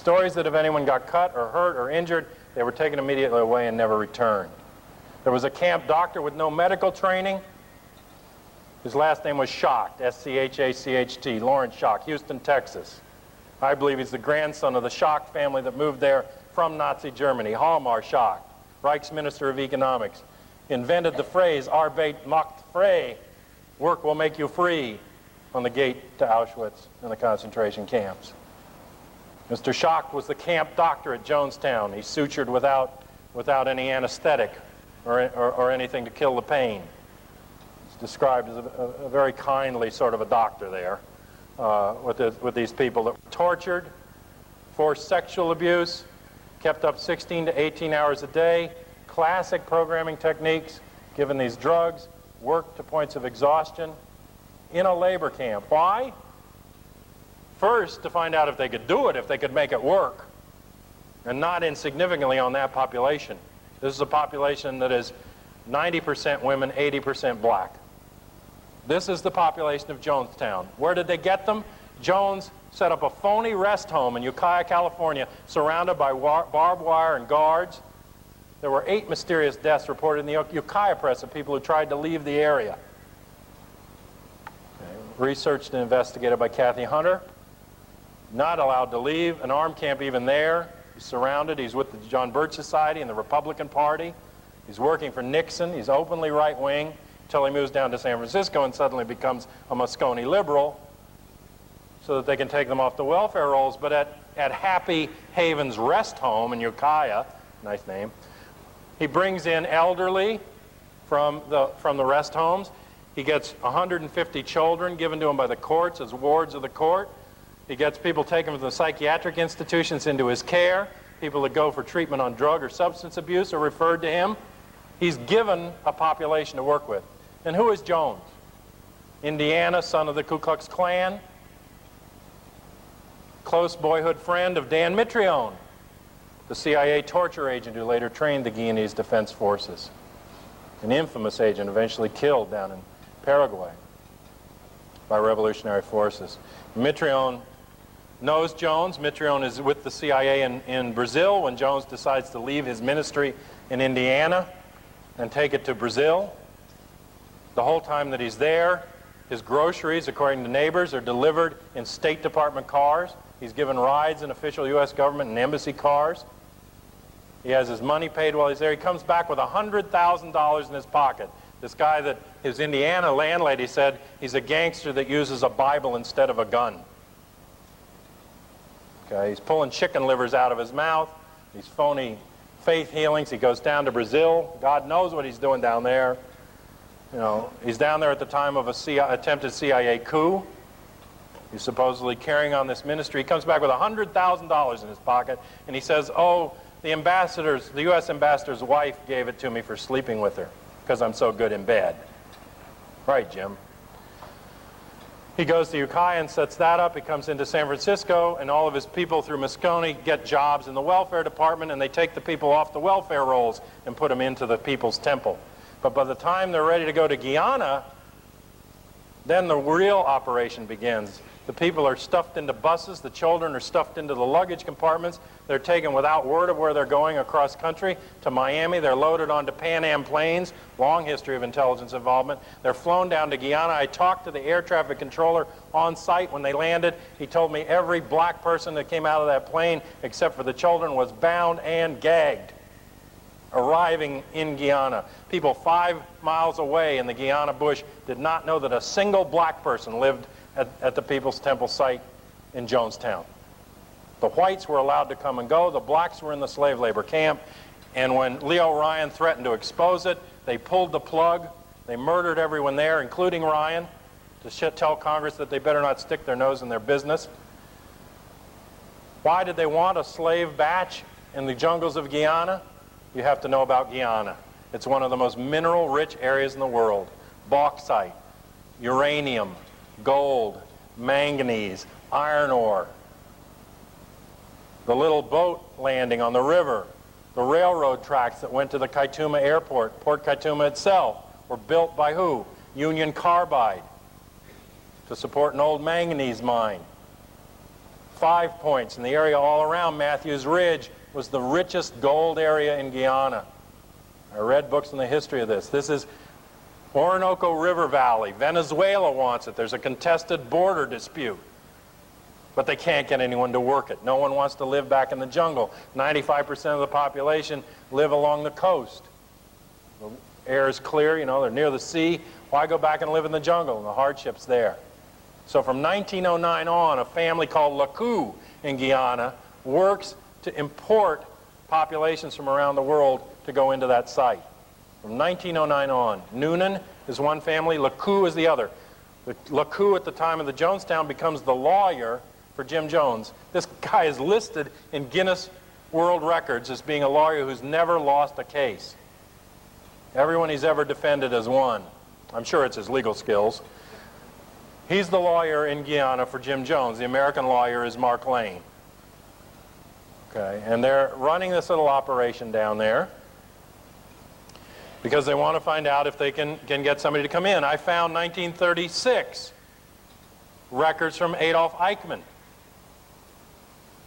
Stories that if anyone got cut or hurt or injured, they were taken immediately away and never returned. There was a camp doctor with no medical training. His last name was Schacht, S-C-H-A-C-H-T, Lawrence Schacht, Houston, Texas. I believe he's the grandson of the Schacht family that moved there from Nazi Germany. Hjalmar Schacht, Reichsminister of Economics, invented the phrase, Arbeit macht frei, work will make you free, on the gate to Auschwitz and the concentration camps. Mr. Schacht was the camp doctor at Jonestown. He sutured without any anesthetic or anything to kill the pain. He's described as a very kindly sort of a doctor there with these people that were tortured, forced sexual abuse, kept up 16 to 18 hours a day, classic programming techniques, given these drugs, worked to points of exhaustion in a labor camp. Why? First, to find out if they could do it, if they could make it work, and not insignificantly on that population. This is a population that is 90% women, 80% black. This is the population of Jonestown. Where did they get them? Jones set up a phony rest home in Ukiah, California, surrounded by barbed wire and guards. There were 8 mysterious deaths reported in the Ukiah press of people who tried to leave the area. Researched and investigated by Kathy Hunter. Not allowed to leave, an armed camp even there. He's surrounded, he's with the John Birch Society and the Republican Party. He's working for Nixon, he's openly right-wing, until he moves down to San Francisco and suddenly becomes a Moscone liberal so that they can take them off the welfare rolls. But at Happy Haven's Rest Home in Ukiah, nice name, he brings in elderly from the rest homes. He gets 150 children given to him by the courts as wards of the court. He gets people taken from the psychiatric institutions into his care. People that go for treatment on drug or substance abuse are referred to him. He's given a population to work with. And who is Jones? Indiana, son of the Ku Klux Klan. Close boyhood friend of Dan Mitrione, the CIA torture agent who later trained the Guyanese Defense Forces. An infamous agent eventually killed down in Paraguay by revolutionary forces. Mitrione knows Jones. Mitrione is with the CIA in Brazil when Jones decides to leave his ministry in Indiana and take it to Brazil. The whole time that he's there, his groceries, according to neighbors, are delivered in State Department cars. He's given rides in official U.S. government and embassy cars. He has his money paid while he's there. He comes back with $100,000 in his pocket. This guy that his Indiana landlady said he's a gangster that uses a Bible instead of a gun. Okay, he's pulling chicken livers out of his mouth. These phony faith healings. He goes down to Brazil. God knows what he's doing down there. You know, he's down there at the time of a attempted CIA coup. He's supposedly carrying on this ministry. He comes back with $100,000 in his pocket, and he says, oh, the U.S. ambassador's wife gave it to me for sleeping with her because I'm so good in bed. Right, Jim. He goes to Ukiah and sets that up. He comes into San Francisco, and all of his people through Moscone get jobs in the welfare department, and they take the people off the welfare rolls and put them into the People's Temple. But by the time they're ready to go to Guyana, then the real operation begins. The people are stuffed into buses. The children are stuffed into the luggage compartments. They're taken without word of where they're going across country to Miami. They're loaded onto Pan Am planes, long history of intelligence involvement. They're flown down to Guyana. I talked to the air traffic controller on site when they landed. He told me every black person that came out of that plane, except for the children, was bound and gagged. Arriving in Guyana. People 5 miles away in the Guyana bush did not know that a single black person lived at the People's Temple site in Jonestown. The whites were allowed to come and go. The blacks were in the slave labor camp. And when Leo Ryan threatened to expose it, they pulled the plug. They murdered everyone there, including Ryan, to tell Congress that they better not stick their nose in their business. Why did they want a slave batch in the jungles of Guyana? You have to know about Guyana. It's one of the most mineral-rich areas in the world. Bauxite, uranium, gold, manganese, iron ore. The little boat landing on the river, the railroad tracks that went to the Kaituma airport, Port Kaituma itself, were built by who? Union Carbide, to support an old manganese mine. Five Points, and the area all around Matthews Ridge was the richest gold area in Guyana. I read books on the history of this. This is Orinoco River Valley. Venezuela wants it. There's a contested border dispute. But they can't get anyone to work it. No one wants to live back in the jungle. 95% of the population live along the coast. The air is clear, you know, they're near the sea. Why go back and live in the jungle? And the hardship's there. So from 1909 on, a family called Lakou in Guyana works to import populations from around the world to go into that site. From 1909 on, Noonan is one family, Lakou is the other. Lakou at the time of the Jonestown becomes the lawyer for Jim Jones. This guy is listed in Guinness World Records as being a lawyer who's never lost a case. Everyone he's ever defended has won. I'm sure it's his legal skills. He's the lawyer in Guyana for Jim Jones. The American lawyer is Mark Lane. Okay, and they're running this little operation down there because they want to find out if they can get somebody to come in. I found 1936 records from Adolf Eichmann.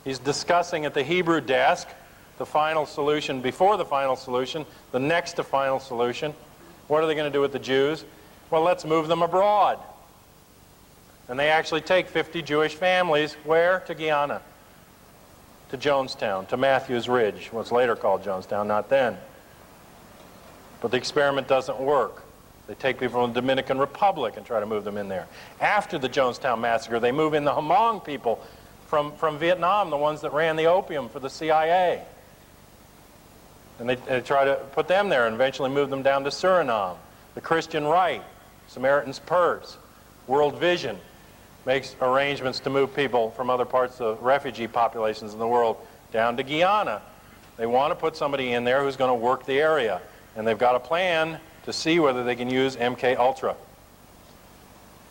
He's discussing at the Hebrew desk the final solution, before the final solution, the next to final solution. What are they going to do with the Jews? Well, let's move them abroad. And they actually take 50 Jewish families, where? To Guyana, to Jonestown, to Matthews Ridge, what's later called Jonestown, not then. But the experiment doesn't work. They take people from the Dominican Republic and try to move them in there. After the Jonestown massacre, they move in the Hmong people from Vietnam, the ones that ran the opium for the CIA. And they try to put them there and eventually move them down to Suriname. The Christian Right, Samaritan's Purse, World Vision makes arrangements to move people from other parts of refugee populations in the world down to Guyana. They want to put somebody in there who's going to work the area. And they've got a plan to see whether they can use MK Ultra.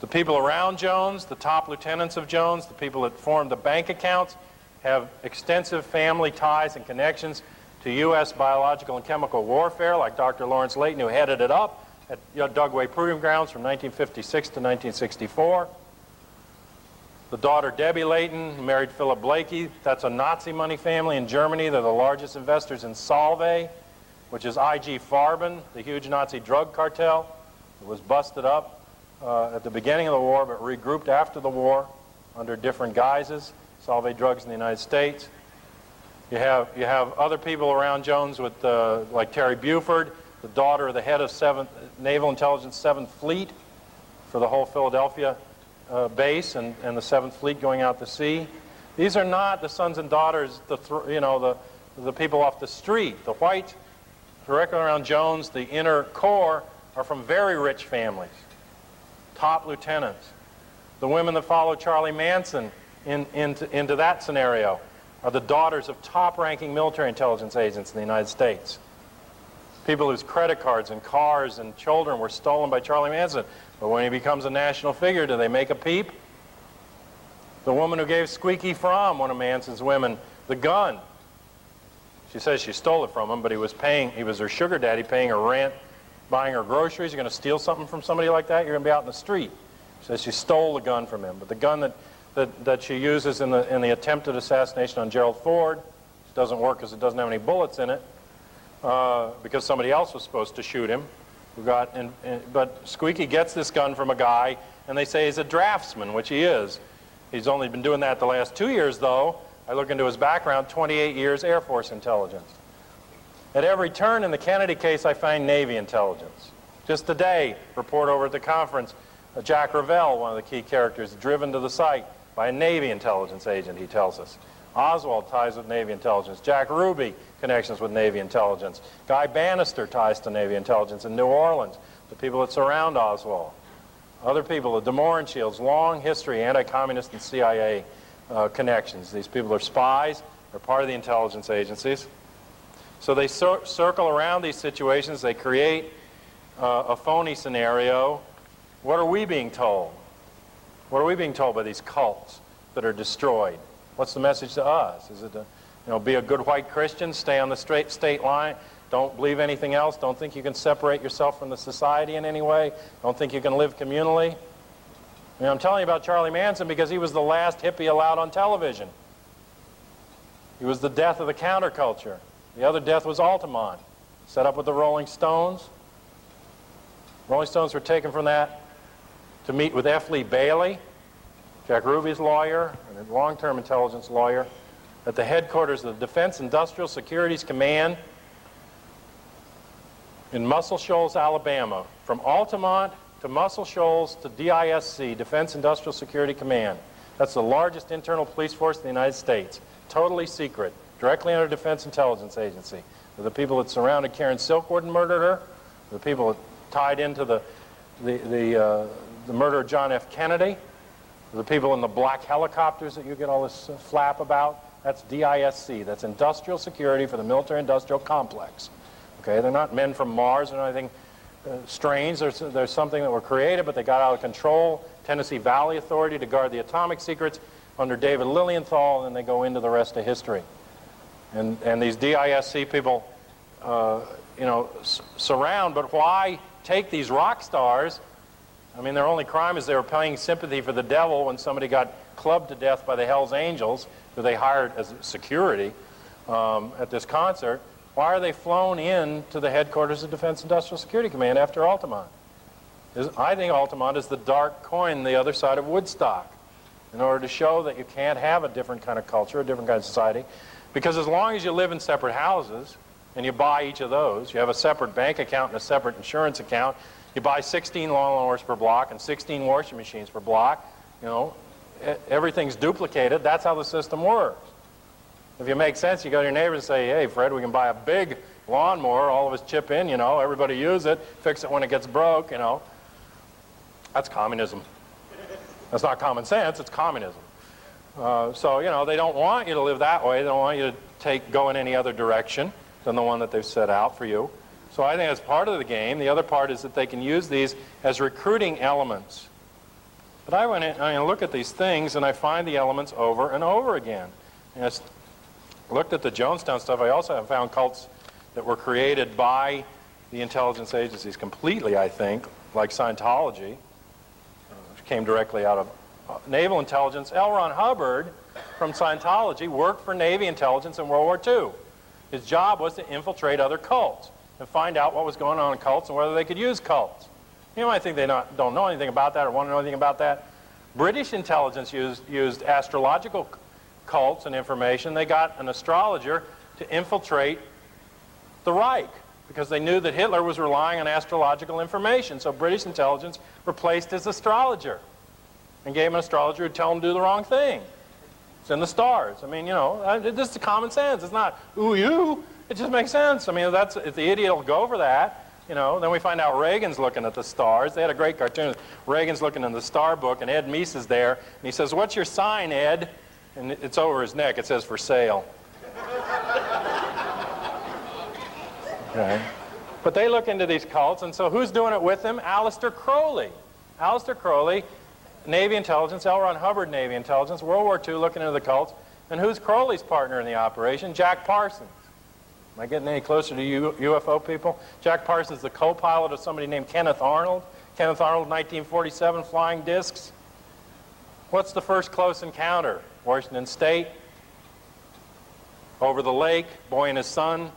The people around Jones, the top lieutenants of Jones, the people that formed the bank accounts, have extensive family ties and connections to U.S. biological and chemical warfare, like Dr. Lawrence Layton, who headed it up at Dugway Proving Grounds from 1956 to 1964. The daughter Debbie Layton married Philip Blakey. That's a Nazi money family in Germany. They're the largest investors in Solvay, which is IG Farben, the huge Nazi drug cartel. It was busted up at the beginning of the war, but regrouped after the war under different guises. Solvay drugs in the United States. You have other people around Jones with like Terry Buford, the daughter of the head of Naval Intelligence 7th Fleet for the whole Philadelphia base and the 7th Fleet going out to sea. These are not the sons and daughters, the people off the street. The whites directly around Jones, the inner core, are from very rich families, top lieutenants. The women that follow Charlie Manson into that scenario are the daughters of top-ranking military intelligence agents in the United States. People whose credit cards and cars and children were stolen by Charlie Manson. But when he becomes a national figure, do they make a peep? The woman who gave Squeaky Fromm, one of Manson's women, the gun. She says she stole it from him, but he was her sugar daddy, paying her rent, buying her groceries. You're going to steal something from somebody like that, you're going to be out in the street. She says she stole the gun from him. But the gun that she uses in the attempted assassination on Gerald Ford, which doesn't work because it doesn't have any bullets in it, because somebody else was supposed to shoot him. But Squeaky gets this gun from a guy, and they say he's a draftsman, which he is. He's only been doing that the last 2 years, though. I look into his background, 28 years Air Force intelligence. At every turn in the Kennedy case, I find Navy intelligence. Just today, report over at the conference, Jack Revell, one of the key characters, driven to the site by a Navy intelligence agent, he tells us. Oswald ties with Navy intelligence. Jack Ruby, connections with Navy intelligence. Guy Bannister ties to Navy intelligence in New Orleans, the people that surround Oswald. Other people, the DeMoran-Shields, long history, anti-communist and CIA connections. These people are spies, they're part of the intelligence agencies. So they circle around these situations, they create a phony scenario. What are we being told? What are we being told by these cults that are destroyed? What's the message to us? Is it to, be a good white Christian, stay on the straight state line, don't believe anything else, don't think you can separate yourself from the society in any way, don't think you can live communally? I mean, I'm telling you about Charlie Manson because he was the last hippie allowed on television. He was the death of the counterculture. The other death was Altamont, set up with the Rolling Stones. Rolling Stones were taken from that to meet with F. Lee Bailey, Jack Ruby's lawyer, and a long-term intelligence lawyer, at the headquarters of the Defense Industrial Securities Command in Muscle Shoals, Alabama. From Altamont to Muscle Shoals to DISC, Defense Industrial Security Command. That's the largest internal police force in the United States. Totally secret, directly under Defense Intelligence Agency. They're the people that surrounded Karen Silkwood and murdered her. The people that tied into the murder of John F. Kennedy. The people in the black helicopters that you get all this flap about. That's DISC. That's Industrial Security for the Military-Industrial Complex. Okay, they're not men from Mars or anything strange. There's something that were created, but they got out of control. Tennessee Valley Authority to guard the atomic secrets under David Lilienthal, and they go into the rest of history. And these DISC people, surround. But why take these rock stars? I mean, their only crime is they were paying sympathy for the devil when somebody got clubbed to death by the Hells Angels, who they hired as security at this concert. Why are they flown in to the headquarters of Defense Industrial Security Command after Altamont? I think Altamont is the dark coin, the other side of Woodstock, in order to show that you can't have a different kind of culture, a different kind of society. Because as long as you live in separate houses, and you buy each of those, you have a separate bank account and a separate insurance account, you buy 16 lawnmowers per block and 16 washing machines per block, everything's duplicated. That's how the system works. If you make sense, you go to your neighbor and say, hey, Fred, we can buy a big lawnmower, all of us chip in, everybody use it, fix it when it gets broke, That's communism. That's not common sense, it's communism. So, they don't want you to live that way. They don't want you to go in any other direction than the one that they've set out for you. So I think that's part of the game. The other part is that they can use these as recruiting elements. But I went in and I look at these things and I find the elements over and over again. And I looked at the Jonestown stuff. I also have found cults that were created by the intelligence agencies completely, I think, like Scientology, which came directly out of naval intelligence. L. Ron Hubbard from Scientology worked for Navy intelligence in World War II. His job was to infiltrate other cults and find out what was going on in cults and whether they could use cults. You might think they don't know anything about that or want to know anything about that. British intelligence used astrological cults and information. They got an astrologer to infiltrate the Reich because they knew that Hitler was relying on astrological information. So British intelligence replaced his astrologer and gave him an astrologer who'd tell him to do the wrong thing. It's in the stars. I mean, this is common sense. It's not, ooh, you. It just makes sense. I mean, if the idiot will go for that, then we find out Reagan's looking at the stars. They had a great cartoon. Reagan's looking in the star book, and Ed Meese is there. And he says, what's your sign, Ed? And it's over his neck. It says, for sale. Okay. But they look into these cults, and so who's doing it with them? Aleister Crowley. Aleister Crowley, Navy intelligence, L. Ron Hubbard Navy intelligence, World War II looking into the cults. And who's Crowley's partner in the operation? Jack Parsons. Am I getting any closer to UFO people? Jack Parsons, the co-pilot of somebody named Kenneth Arnold. Kenneth Arnold, 1947, flying discs. What's the first close encounter? Washington State. Over the lake, boy and his son.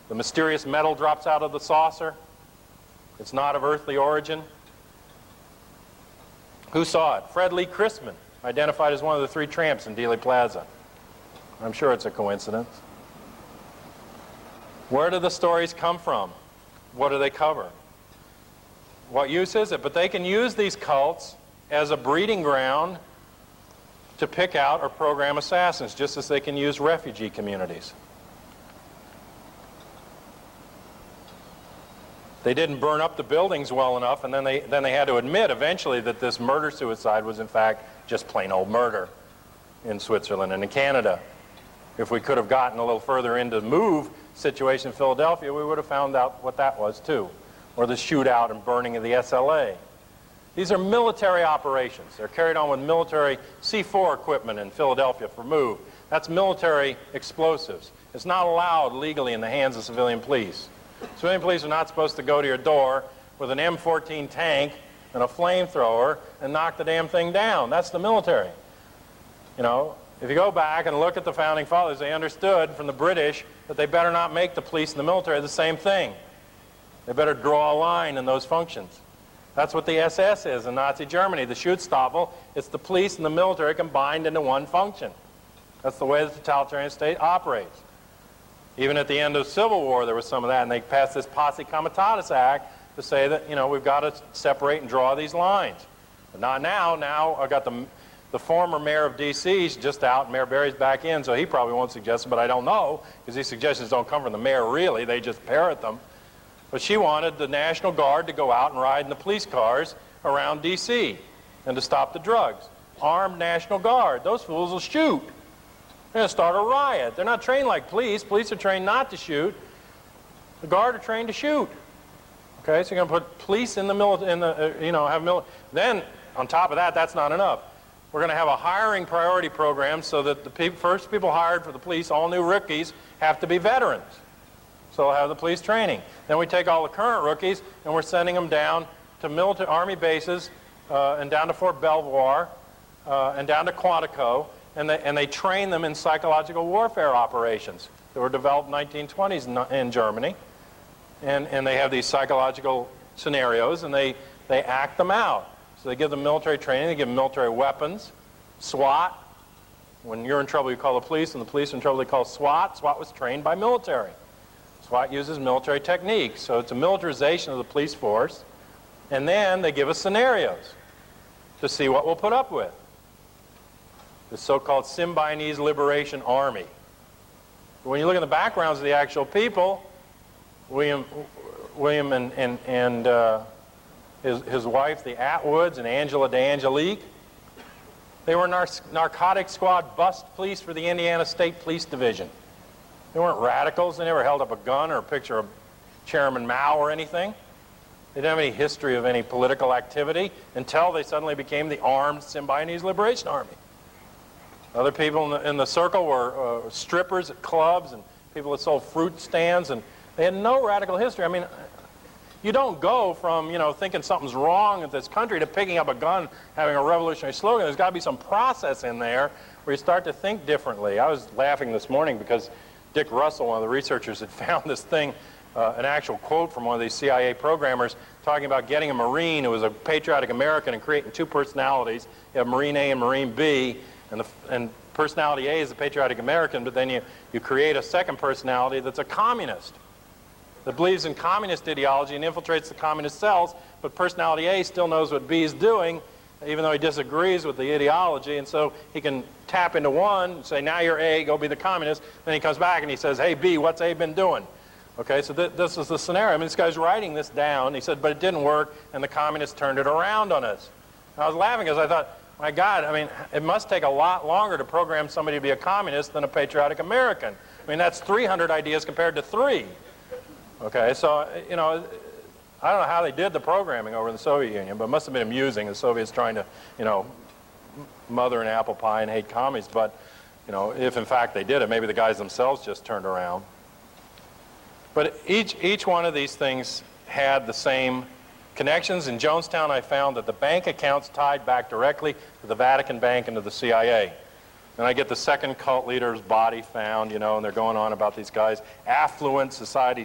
The mysterious metal drops out of the saucer. It's not of earthly origin. Who saw it? Fred Lee Chrisman, identified as one of the 3 tramps in Dealey Plaza. I'm sure it's a coincidence. Where do the stories come from? What do they cover? What use is it? But they can use these cults as a breeding ground to pick out or program assassins, just as they can use refugee communities. They didn't burn up the buildings well enough, and then they had to admit eventually that this murder-suicide was in fact just plain old murder in Switzerland and in Canada. If we could have gotten a little further into the MOVE situation in Philadelphia, we would have found out what that was too, or the shootout and burning of the SLA. These are military operations. They're carried on with military C4 equipment in Philadelphia for MOVE. That's military explosives. It's not allowed legally in the hands of civilian police. Civilian police are not supposed to go to your door with an M14 tank and a flamethrower and knock the damn thing down. That's the military. You know, if you go back and look at the Founding Fathers, they understood from the British that they better not make the police and the military the same thing. They better draw a line in those functions. That's what the SS is in Nazi Germany. The Schutzstaffel, it's the police and the military combined into one function. That's the way the totalitarian state operates. Even at the end of the Civil War, there was some of that, and they passed this Posse Comitatus Act to say that, you know, we've got to separate and draw these lines. But not now. Now I've got the former mayor of D.C. is just out, and Mayor Barry's back in, so he probably won't suggest it, but I don't know, because these suggestions don't come from the mayor really. They just parrot them. But she wanted the National Guard to go out and ride in the police cars around D.C. and to stop the drugs. Armed National Guard. Those fools will shoot. They're going to start a riot. They're not trained like police. Police are trained not to shoot. The Guard are trained to shoot. Okay, so you're going to put police in the military, Then, on top of that, that's not enough. We're going to have a hiring priority program so that the first people hired for the police, all new rookies, have to be veterans. So they'll have the police training. Then we take all the current rookies and we're sending them down to military Army bases and down to Fort Belvoir and down to Quantico, and they train them in psychological warfare operations that were developed in the 1920s in Germany. And they have these psychological scenarios, and they act them out. So they give them military training, they give them military weapons, SWAT. When you're in trouble, you call the police, and the police are in trouble, they call SWAT. SWAT was trained by military. SWAT uses military techniques. So it's a militarization of the police force. And then they give us scenarios to see what we'll put up with. The so-called Symbionese Liberation Army. When you look at the backgrounds of the actual people, William and his wife, the Atwoods, and Angela DeAngelique, they were narcotic squad bust police for the Indiana State Police Division. They weren't radicals. They never held up a gun or a picture of Chairman Mao or anything. They didn't have any history of any political activity until they suddenly became the armed Symbionese Liberation Army. Other people in the circle were strippers at clubs and people that sold fruit stands, and they had no radical history. I mean, you don't go from, thinking something's wrong with this country to picking up a gun, having a revolutionary slogan. There's got to be some process in there where you start to think differently. I was laughing this morning because Dick Russell, one of the researchers, had found this thing, an actual quote from one of these CIA programmers talking about getting a Marine who was a patriotic American and creating two personalities. You have Marine A and Marine B, and personality A is the patriotic American, but then you create a second personality that's a communist that believes in communist ideology and infiltrates the communist cells, but personality A still knows what B is doing, even though he disagrees with the ideology, and so he can tap into one and say, now you're A, go be the communist. Then he comes back and he says, hey, B, what's A been doing? Okay, so this is the scenario. I mean, this guy's writing this down. He said, but it didn't work, and the communists turned it around on us. And I was laughing because I thought, my God, I mean, it must take a lot longer to program somebody to be a communist than a patriotic American. I mean, that's 300 ideas compared to 3. Okay, so, I don't know how they did the programming over in the Soviet Union, but it must have been amusing, the Soviets trying to, mother an apple pie and hate commies. But, if in fact they did it, maybe the guys themselves just turned around. But each one of these things had the same connections. In Jonestown, I found that the bank accounts tied back directly to the Vatican Bank and to the CIA. And I get the second cult leader's body found, and they're going on about these guys. Affluent society,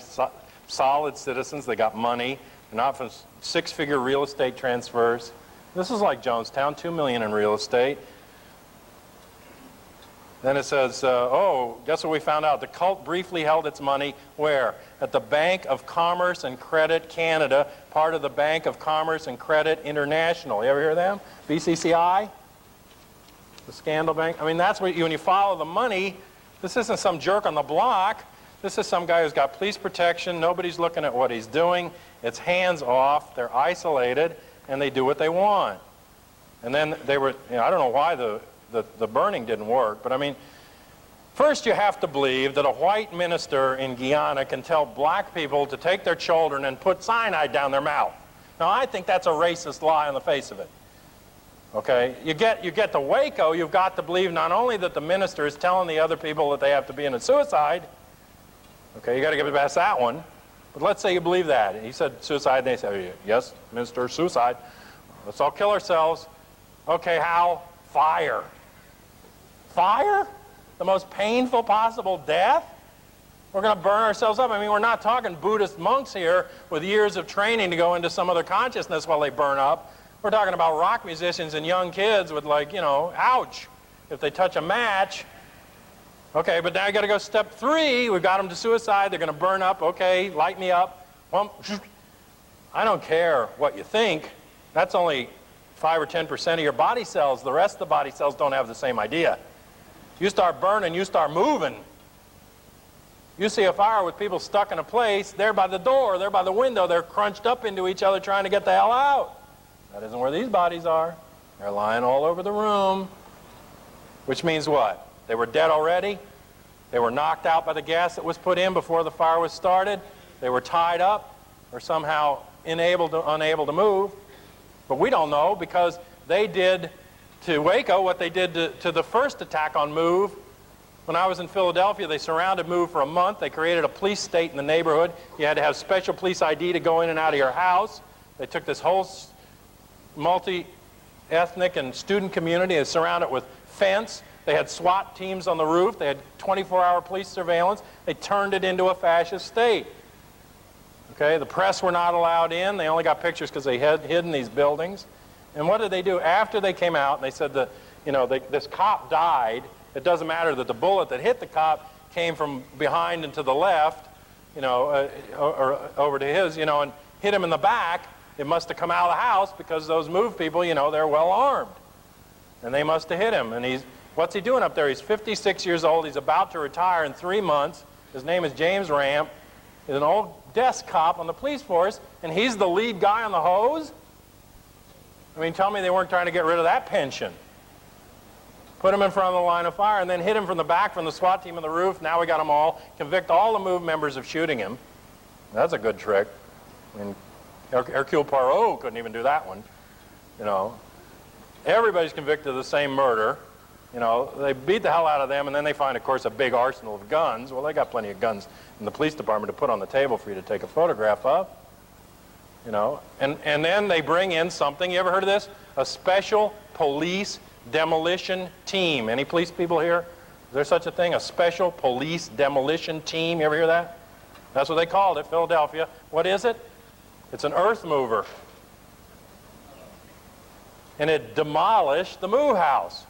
solid citizens, they got money. They're not from six-figure real estate transfers. This is like Jonestown, $2 million in real estate. Then it says, guess what we found out? The cult briefly held its money where? At the Bank of Commerce and Credit Canada, part of the Bank of Commerce and Credit International. You ever hear of them? BCCI? The scandal bank? I mean, that's what when you follow the money, this isn't some jerk on the block. This is some guy who's got police protection. Nobody's looking at what he's doing. It's hands off. They're isolated, and they do what they want. And then they were, I don't know why the burning didn't work, but I mean, first you have to believe that a white minister in Guyana can tell black people to take their children and put cyanide down their mouth. Now, I think that's a racist lie on the face of it. Okay, you get to Waco, you've got to believe not only that the minister is telling the other people that they have to be in a suicide. Okay, you got to get past that one. But let's say you believe that. He said suicide, and they say, yes, minister, suicide. let's all kill ourselves. Okay, how? Fire. Fire? The most painful possible death? We're going to burn ourselves up. I mean, we're not talking Buddhist monks here with years of training to go into some other consciousness while they burn up. We're talking about rock musicians and young kids with, like, you know, ouch, if they touch a match. Okay, but now you got to go step 3. We've got them to suicide. They're going to burn up. Okay, light me up. Well, I don't care what you think. That's only 5 or 10% of your body cells. The rest of the body cells don't have the same idea. You start burning, you start moving. You see a fire with people stuck in a place, they're by the door, they're by the window, they're crunched up into each other trying to get the hell out. That isn't where these bodies are. They're lying all over the room. Which means what? They were dead already. They were knocked out by the gas that was put in before the fire was started. They were tied up or somehow unable to move. But we don't know, because they did to Waco what they did to the first attack on MOVE. When I was in Philadelphia, they surrounded MOVE for a month. They created a police state in the neighborhood. You had to have special police ID to go in and out of your house. They took this whole multi-ethnic and student community and surrounded it with fence. They had SWAT teams on the roof. They had 24-hour police surveillance. They turned it into a fascist state. Okay, the press were not allowed in. They only got pictures because they had hidden these buildings. And what did they do after they came out? And they said that, you know, this cop died. It doesn't matter that the bullet that hit the cop came from behind and to the left, you know, or over to his, you know, and hit him in the back. It must have come out of the house because those MOVE people, you know, they're well armed. And they must have hit him. And what's he doing up there? He's 56 years old. He's about to retire in 3 months. His name is James Ramp. He's an old desk cop on the police force, and he's the lead guy on the hose? I mean, tell me they weren't trying to get rid of that pension. Put him in front of the line of fire and then hit him from the back from the SWAT team on the roof. Now we got them all. Convict all the MOVE members of shooting him. That's a good trick. I mean, Hercule Poirot couldn't even do that one. You know, everybody's convicted of the same murder. You know, they beat the hell out of them, and then they find, of course, a big arsenal of guns. Well, they got plenty of guns in the police department to put on the table for you to take a photograph of. You know, and then they bring in something. You ever heard of this? A special police demolition team. Any police people here? Is there such a thing? A special police demolition team? You ever hear that? That's what they called it, Philadelphia. What is it? It's an earth mover. And it demolished the MOVE house.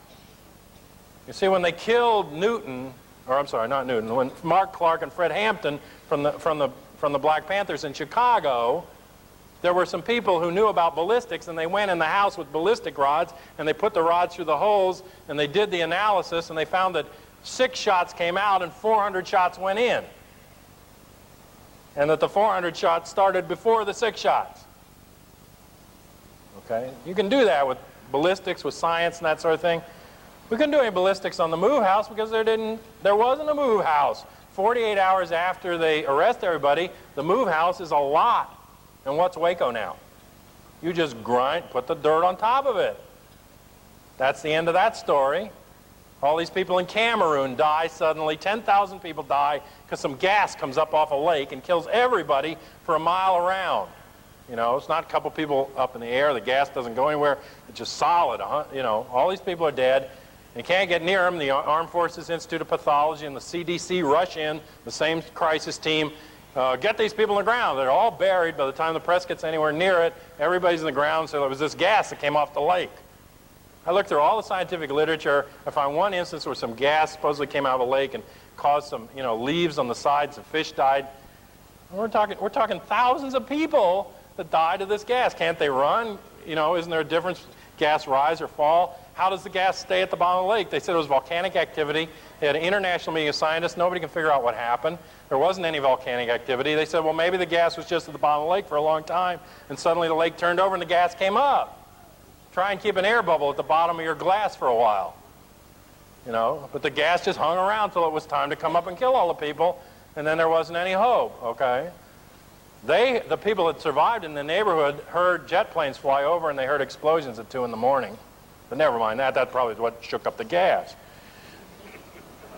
You see, when they killed Newton, or I'm sorry, not Newton, when Mark Clark and Fred Hampton from the Black Panthers in Chicago, there were some people who knew about ballistics, and they went in the house with ballistic rods, and they put the rods through the holes, and they did the analysis, and they found that 6 shots came out and 400 shots went in. And that the 400 shots started before the 6 shots. Okay? You can do that with ballistics, with science and that sort of thing. We couldn't do any ballistics on the MOVE house because there wasn't a MOVE house. 48 hours after they arrest everybody, the MOVE house is a lot. And what's Waco now? You just put the dirt on top of it. That's the end of that story. All these people in Cameroon die suddenly. 10,000 people die because some gas comes up off a lake and kills everybody for a mile around. You know, it's not a couple people up in the air. The gas doesn't go anywhere. It's just solid. You know, all these people are dead. You can't get near them. The Armed Forces Institute of Pathology and the CDC rush in, the same crisis team. Get these people on the ground. They're all buried by the time the press gets anywhere near it. Everybody's in the ground, so there was this gas that came off the lake. I looked through all the scientific literature. I found one instance where some gas supposedly came out of a lake and caused some, you know, leaves on the sides. Some fish died. And we're talking thousands of people that died of this gas. Can't they run? You know, isn't there a difference? Gas rise or fall? How does the gas stay at the bottom of the lake? They said it was volcanic activity. They had an international meeting of scientists. Nobody can figure out what happened. There wasn't any volcanic activity. They said, well, maybe the gas was just at the bottom of the lake for a long time, and suddenly the lake turned over and the gas came up. Try and keep an air bubble at the bottom of your glass for a while. You know, but the gas just hung around till it was time to come up and kill all the people, and then there wasn't any hope, okay? The people that survived in the neighborhood heard jet planes fly over, and they heard explosions at 2 in the morning. But never mind that. That probably is what shook up the gas.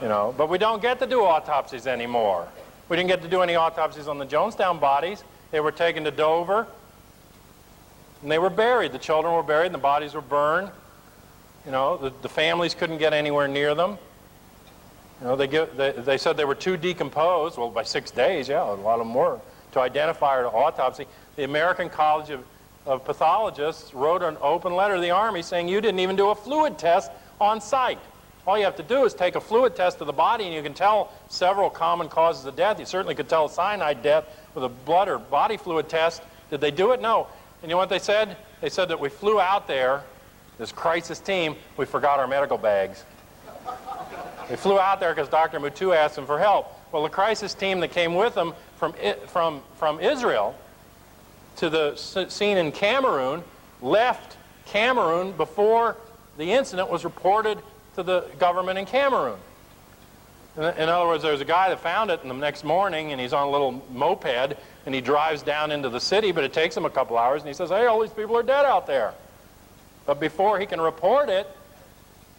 You know, but we don't get to do autopsies anymore. We didn't get to do any autopsies on the Jonestown bodies. They were taken to Dover. And they were buried. The children were buried and the bodies were burned. You know, the families couldn't get anywhere near them. You know, they said they were too decomposed. Well, by 6 days, yeah, a lot of them were, to identify or to autopsy. The American College of Pathologists wrote an open letter to the Army saying you didn't even do a fluid test on site. All you have to do is take a fluid test of the body and you can tell several common causes of death. You certainly could tell a cyanide death with a blood or body fluid test. Did they do it? No. And you know what they said? They said that we flew out there, this crisis team, we forgot our medical bags. We flew out there because Dr. Mutu asked them for help. Well, the crisis team that came with them from Israel to the scene in Cameroon left Cameroon before the incident was reported to the government in Cameroon. In other words, there's a guy that found it in the next morning, and he's on a little moped, and he drives down into the city, but it takes him a couple hours, and he says, hey, all these people are dead out there. But before he can report it,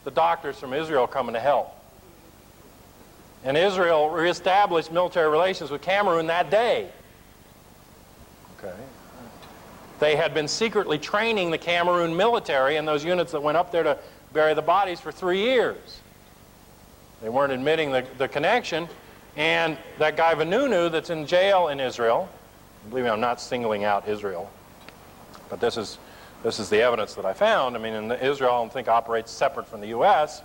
the doctors from Israel come to help. And Israel reestablished military relations with Cameroon that day. Okay. They had been secretly training the Cameroon military and those units that went up there to bury the bodies for 3 years. They weren't admitting the connection. And that guy Vanunu that's in jail in Israel, believe me, I'm not singling out Israel, but this is the evidence that I found. I mean, Israel, I don't think, operates separate from the U.S.,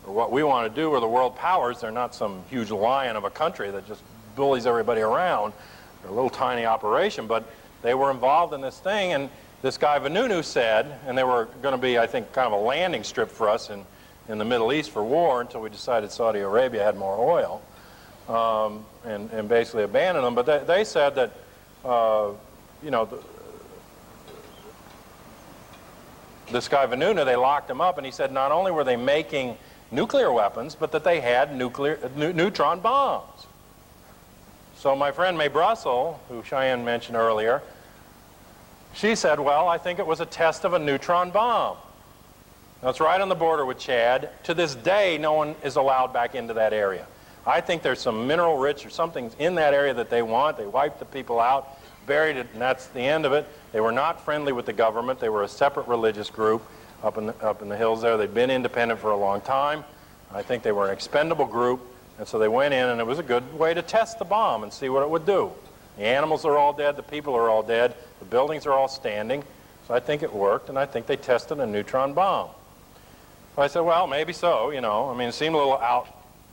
or what we want to do, or the world powers. They're not some huge lion of a country that just bullies everybody around. They're a little tiny operation, but they were involved in this thing, and this guy Vanunu said, and they were going to be, I think, kind of a landing strip for us in the Middle East for war until we decided Saudi Arabia had more oil, and basically abandoned them. But they said that, you know, this guy Vanunu, they locked him up, and he said not only were they making nuclear weapons, but that they had neutron bombs. So my friend Mae Brussel, who Cheyenne mentioned earlier, she said, well, I think it was a test of a neutron bomb. Now, it's right on the border with Chad. To this day, no one is allowed back into that area. I think there's some mineral rich or something in that area that they want. They wiped the people out, buried it, and that's the end of it. They were not friendly with the government. They were a separate religious group up in the hills there. They'd been independent for a long time. I think they were an expendable group, and so they went in, and it was a good way to test the bomb and see what it would do. The animals are all dead. The people are all dead. The buildings are all standing. So I think it worked, and I think they tested a neutron bomb. So I said, well, maybe so, you know. I mean, it seemed a little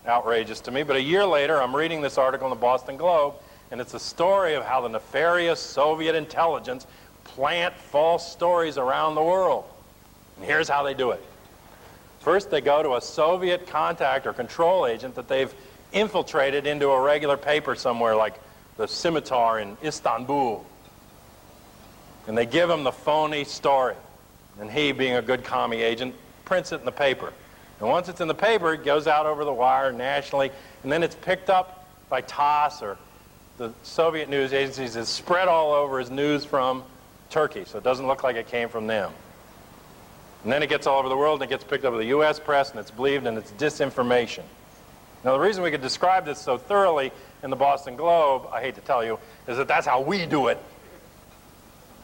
outrageous to me, but a year later, I'm reading this article in the Boston Globe, and it's a story of how the nefarious Soviet intelligence plant false stories around the world. And here's how they do it. First, they go to a Soviet contact or control agent that they've infiltrated into a regular paper somewhere, like the Scimitar in Istanbul. And they give him the phony story. And he, being a good commie agent, prints it in the paper. And once it's in the paper, it goes out over the wire nationally, and then it's picked up by TASS or the Soviet news agencies. It's spread all over as news from Turkey, so it doesn't look like it came from them. And then it gets all over the world, and it gets picked up by the U.S. press, and it's believed, and it's disinformation. Now, the reason we could describe this so thoroughly in the Boston Globe, I hate to tell you, is that that's how we do it.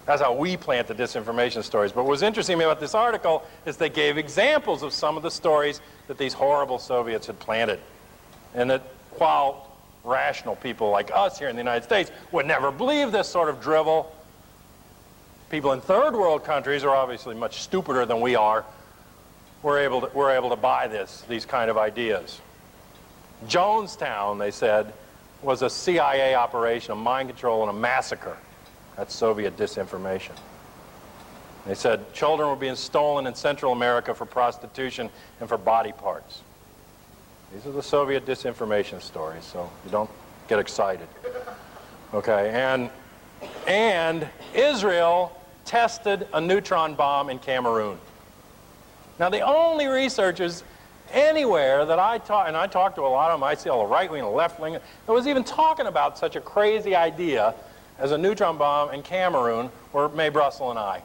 That's how we plant the disinformation stories. But what was interesting to me about this article is they gave examples of some of the stories that these horrible Soviets had planted. And that while rational people like us here in the United States would never believe this sort of drivel, people in third world countries are obviously much stupider than we are. We're able to buy these kind of ideas. Jonestown, they said, was a CIA operation, a mind control and a massacre. That's Soviet disinformation. They said children were being stolen in Central America for prostitution and for body parts. These are the Soviet disinformation stories, so you don't get excited. Okay, and Israel tested a neutron bomb in Cameroon. Now, the only researchers anywhere that I talked to a lot of them, I see all the right wing and the left wing, that was even talking about such a crazy idea as a neutron bomb in Cameroon were Mae Brussel and I.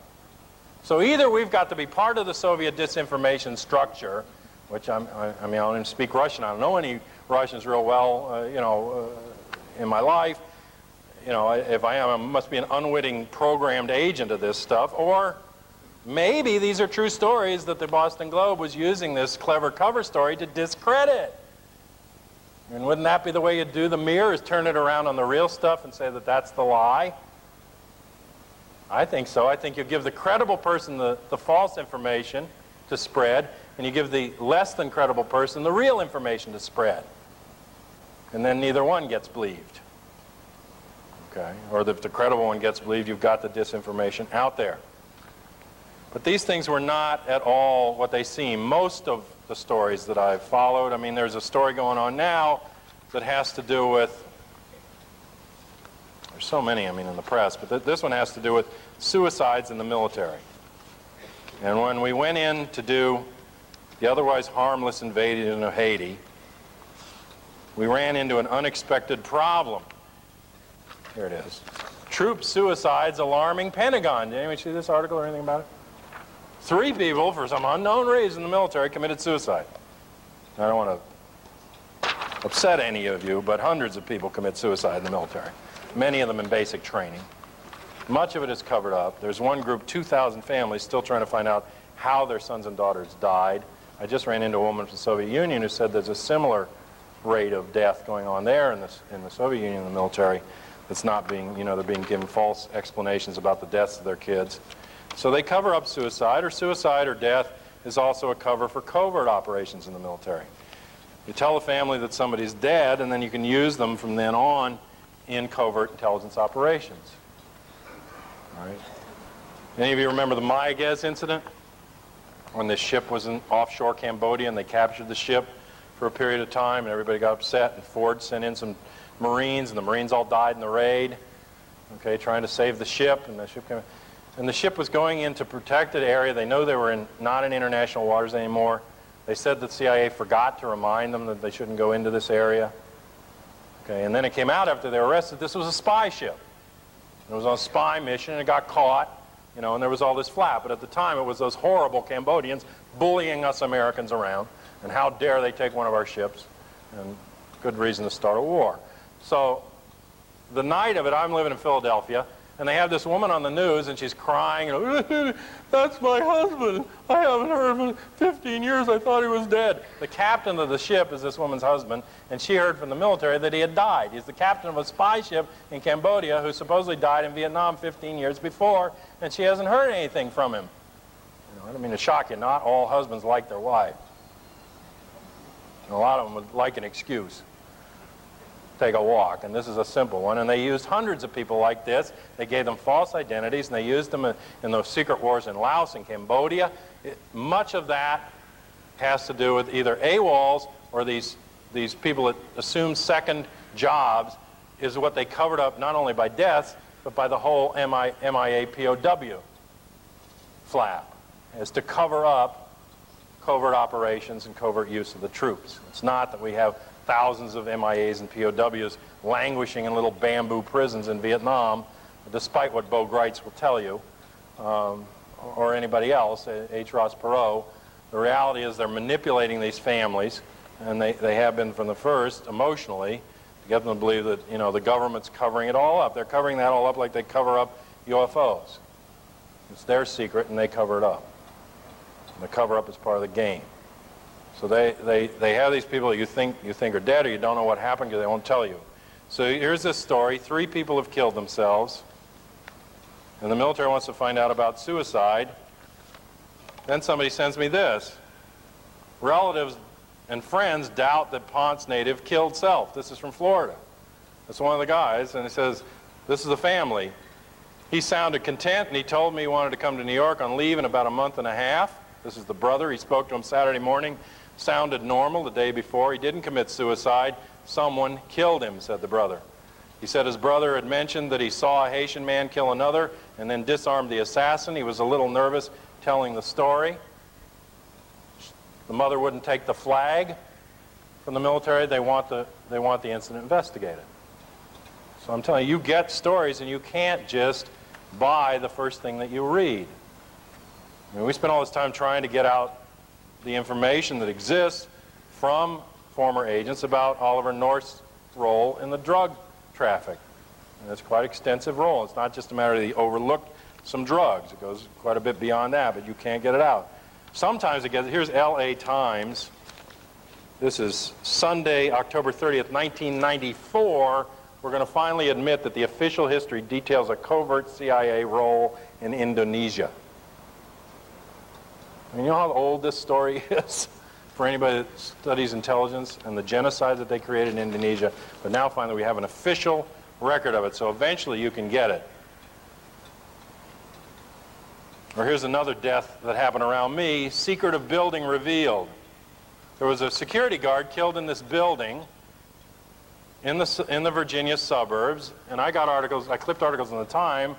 So either we've got to be part of the Soviet disinformation structure, which I mean, I don't even speak Russian. I don't know any Russians real well, in my life. you know, if I am, I must be an unwitting programmed agent of this stuff, or maybe these are true stories that the Boston Globe was using this clever cover story to discredit. And wouldn't that be the way you do the Mirror, is turn it around on the real stuff and say that that's the lie? I think so. I think you give the credible person the false information to spread, and you give the less than credible person the real information to spread. And then neither one gets believed. Okay? Or if the credible one gets believed, you've got the disinformation out there. But these things were not at all what they seem. Most of the stories that I've followed, I mean, there's a story going on now that has to do with, there's so many, I mean, in the press, but this one has to do with suicides in the military. And when we went in to do the otherwise harmless invasion of Haiti, we ran into an unexpected problem. Here it is. Troop suicides alarming Pentagon. Did anyone see this article or anything about it? 3 people, for some unknown reason, in the military committed suicide. I don't want to upset any of you, but hundreds of people commit suicide in the military. Many of them in basic training. Much of it is covered up. There's one group, 2,000 families, still trying to find out how their sons and daughters died. I just ran into a woman from the Soviet Union who said there's a similar rate of death going on there in the Soviet Union, in the military, that's not being, you know, they're being given false explanations about the deaths of their kids. So they cover up suicide or death is also a cover for covert operations in the military. You tell a family that somebody's dead, and then you can use them from then on in covert intelligence operations. All right. Any of you remember the Mayaguez incident? When this ship was in offshore Cambodia and they captured the ship for a period of time and everybody got upset, and Ford sent in some Marines and the Marines all died in the raid, okay, trying to save the ship, and the ship came. And the ship was going into protected area. They know they were not in international waters anymore. They said that CIA forgot to remind them that they shouldn't go into this area. Okay, and then it came out after they were arrested, this was a spy ship. It was on a spy mission and it got caught, you know, and there was all this flap. But at the time it was those horrible Cambodians bullying us Americans around. And how dare they take one of our ships? And good reason to start a war. So the night of it, I'm living in Philadelphia, and they have this woman on the news, and she's crying, you know, that's my husband. I haven't heard of him in 15 years. I thought he was dead. The captain of the ship is this woman's husband, and she heard from the military that he had died. He's the captain of a spy ship in Cambodia who supposedly died in Vietnam 15 years before, and she hasn't heard anything from him. You know, I don't mean to shock you. Not all husbands like their wives. And a lot of them would like an excuse. Take a walk, and this is a simple one, and they used hundreds of people like this. They gave them false identities, and they used them in those secret wars in Laos and Cambodia. Much of that has to do with either AWOLs or these people that assume second jobs, is what they covered up not only by deaths, but by the whole MIA POW flap, is to cover up covert operations and covert use of the troops. It's not that we have thousands of MIAs and POWs languishing in little bamboo prisons in Vietnam, despite what Bo Greitz will tell you, or anybody else, H. Ross Perot. The reality is they're manipulating these families, and they have been from the first, emotionally, to get them to believe that, you know, the government's covering it all up. They're covering that all up like they cover up UFOs. It's their secret, and they cover it up. And the cover-up is part of the game. So they have these people you think are dead, or you don't know what happened because they won't tell you. So here's this story. 3 people have killed themselves, and the military wants to find out about suicide. Then somebody sends me this. Relatives and friends doubt that Ponce native killed self. This is from Florida. That's one of the guys, and he says, this is a family. He sounded content, and he told me he wanted to come to New York on leave in about a month and a half. This is the brother. He spoke to him Saturday morning. Sounded normal the day before. He didn't commit suicide. Someone killed him, said the brother. He said his brother had mentioned that he saw a Haitian man kill another and then disarmed the assassin. He was a little nervous telling the story. The mother wouldn't take the flag from the military. They want the incident investigated. So I'm telling you, you get stories, and you can't just buy the first thing that you read. I mean, we spend all this time trying to get out the information that exists from former agents about Oliver North's role in the drug traffic. And it's quite an extensive roll. It's not just a matter of they overlooked some drugs. It goes quite a bit beyond that, but you can't get it out. Sometimes it gets, here's LA Times. This is Sunday, October 30th, 1994. We're going to finally admit that the official history details a covert CIA role in Indonesia. And you know how old this story is for anybody that studies intelligence and the genocide that they created in Indonesia? But now finally we have an official record of it, so eventually you can get it. Or here's another death that happened around me. Secret of building revealed. There was a security guard killed in this building in the Virginia suburbs, and I got articles, I clipped articles in the Time,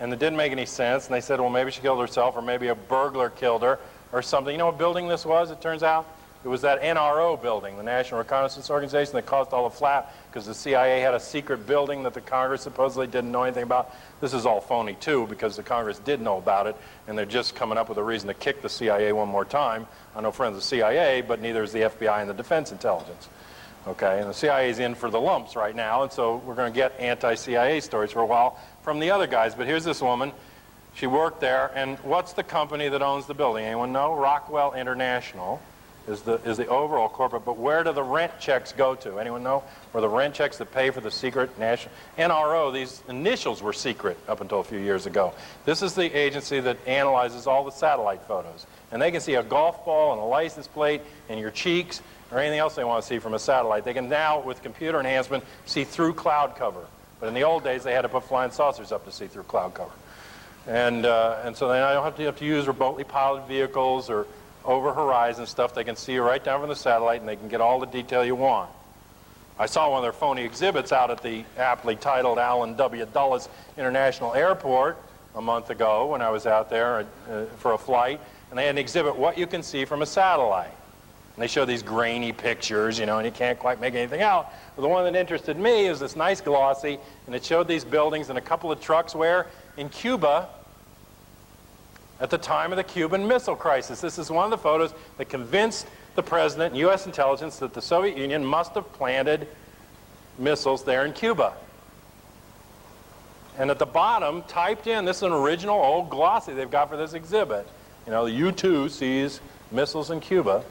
and it didn't make any sense, and they said, well, maybe she killed herself, or maybe a burglar killed her, or something. You know what building this was, it turns out? It was that NRO building, the National Reconnaissance Organization, that caused all the flap because the CIA had a secret building that the Congress supposedly didn't know anything about. This is all phony, too, because the Congress did know about it, and they're just coming up with a reason to kick the CIA one more time. I'm no friend of the CIA, but neither is the FBI and the Defense Intelligence. Okay, and the CIA is in for the lumps right now, and so we're going to get anti-CIA stories for a while from the other guys. But here's this woman. She worked there, and what's the company that owns the building? Anyone know? Rockwell International is the overall corporate, but where do the rent checks go to? Anyone know? Where the rent checks that pay for the secret national NRO, these initials were secret up until a few years ago. This is the agency that analyzes all the satellite photos, and they can see a golf ball and a license plate and your cheeks or anything else they want to see from a satellite. They can now, with computer enhancement, see through cloud cover. But in the old days, they had to put flying saucers up to see through cloud cover. And so they don't have to use remotely piloted vehicles or over horizon stuff. They can see you right down from the satellite, and they can get all the detail you want. I saw one of their phony exhibits out at the aptly titled Allen W. Dulles International Airport a month ago when I was out there for a flight, and they had an exhibit, what you can see from a satellite. And they show these grainy pictures, you know, and you can't quite make anything out. But the one that interested me is this nice glossy, and it showed these buildings and a couple of trucks where, in Cuba, at the time of the Cuban Missile Crisis. This is one of the photos that convinced the president and U.S. intelligence that the Soviet Union must have planted missiles there in Cuba. And at the bottom, typed in, this is an original old glossy they've got for this exhibit. You know, the U-2 sees missiles in Cuba.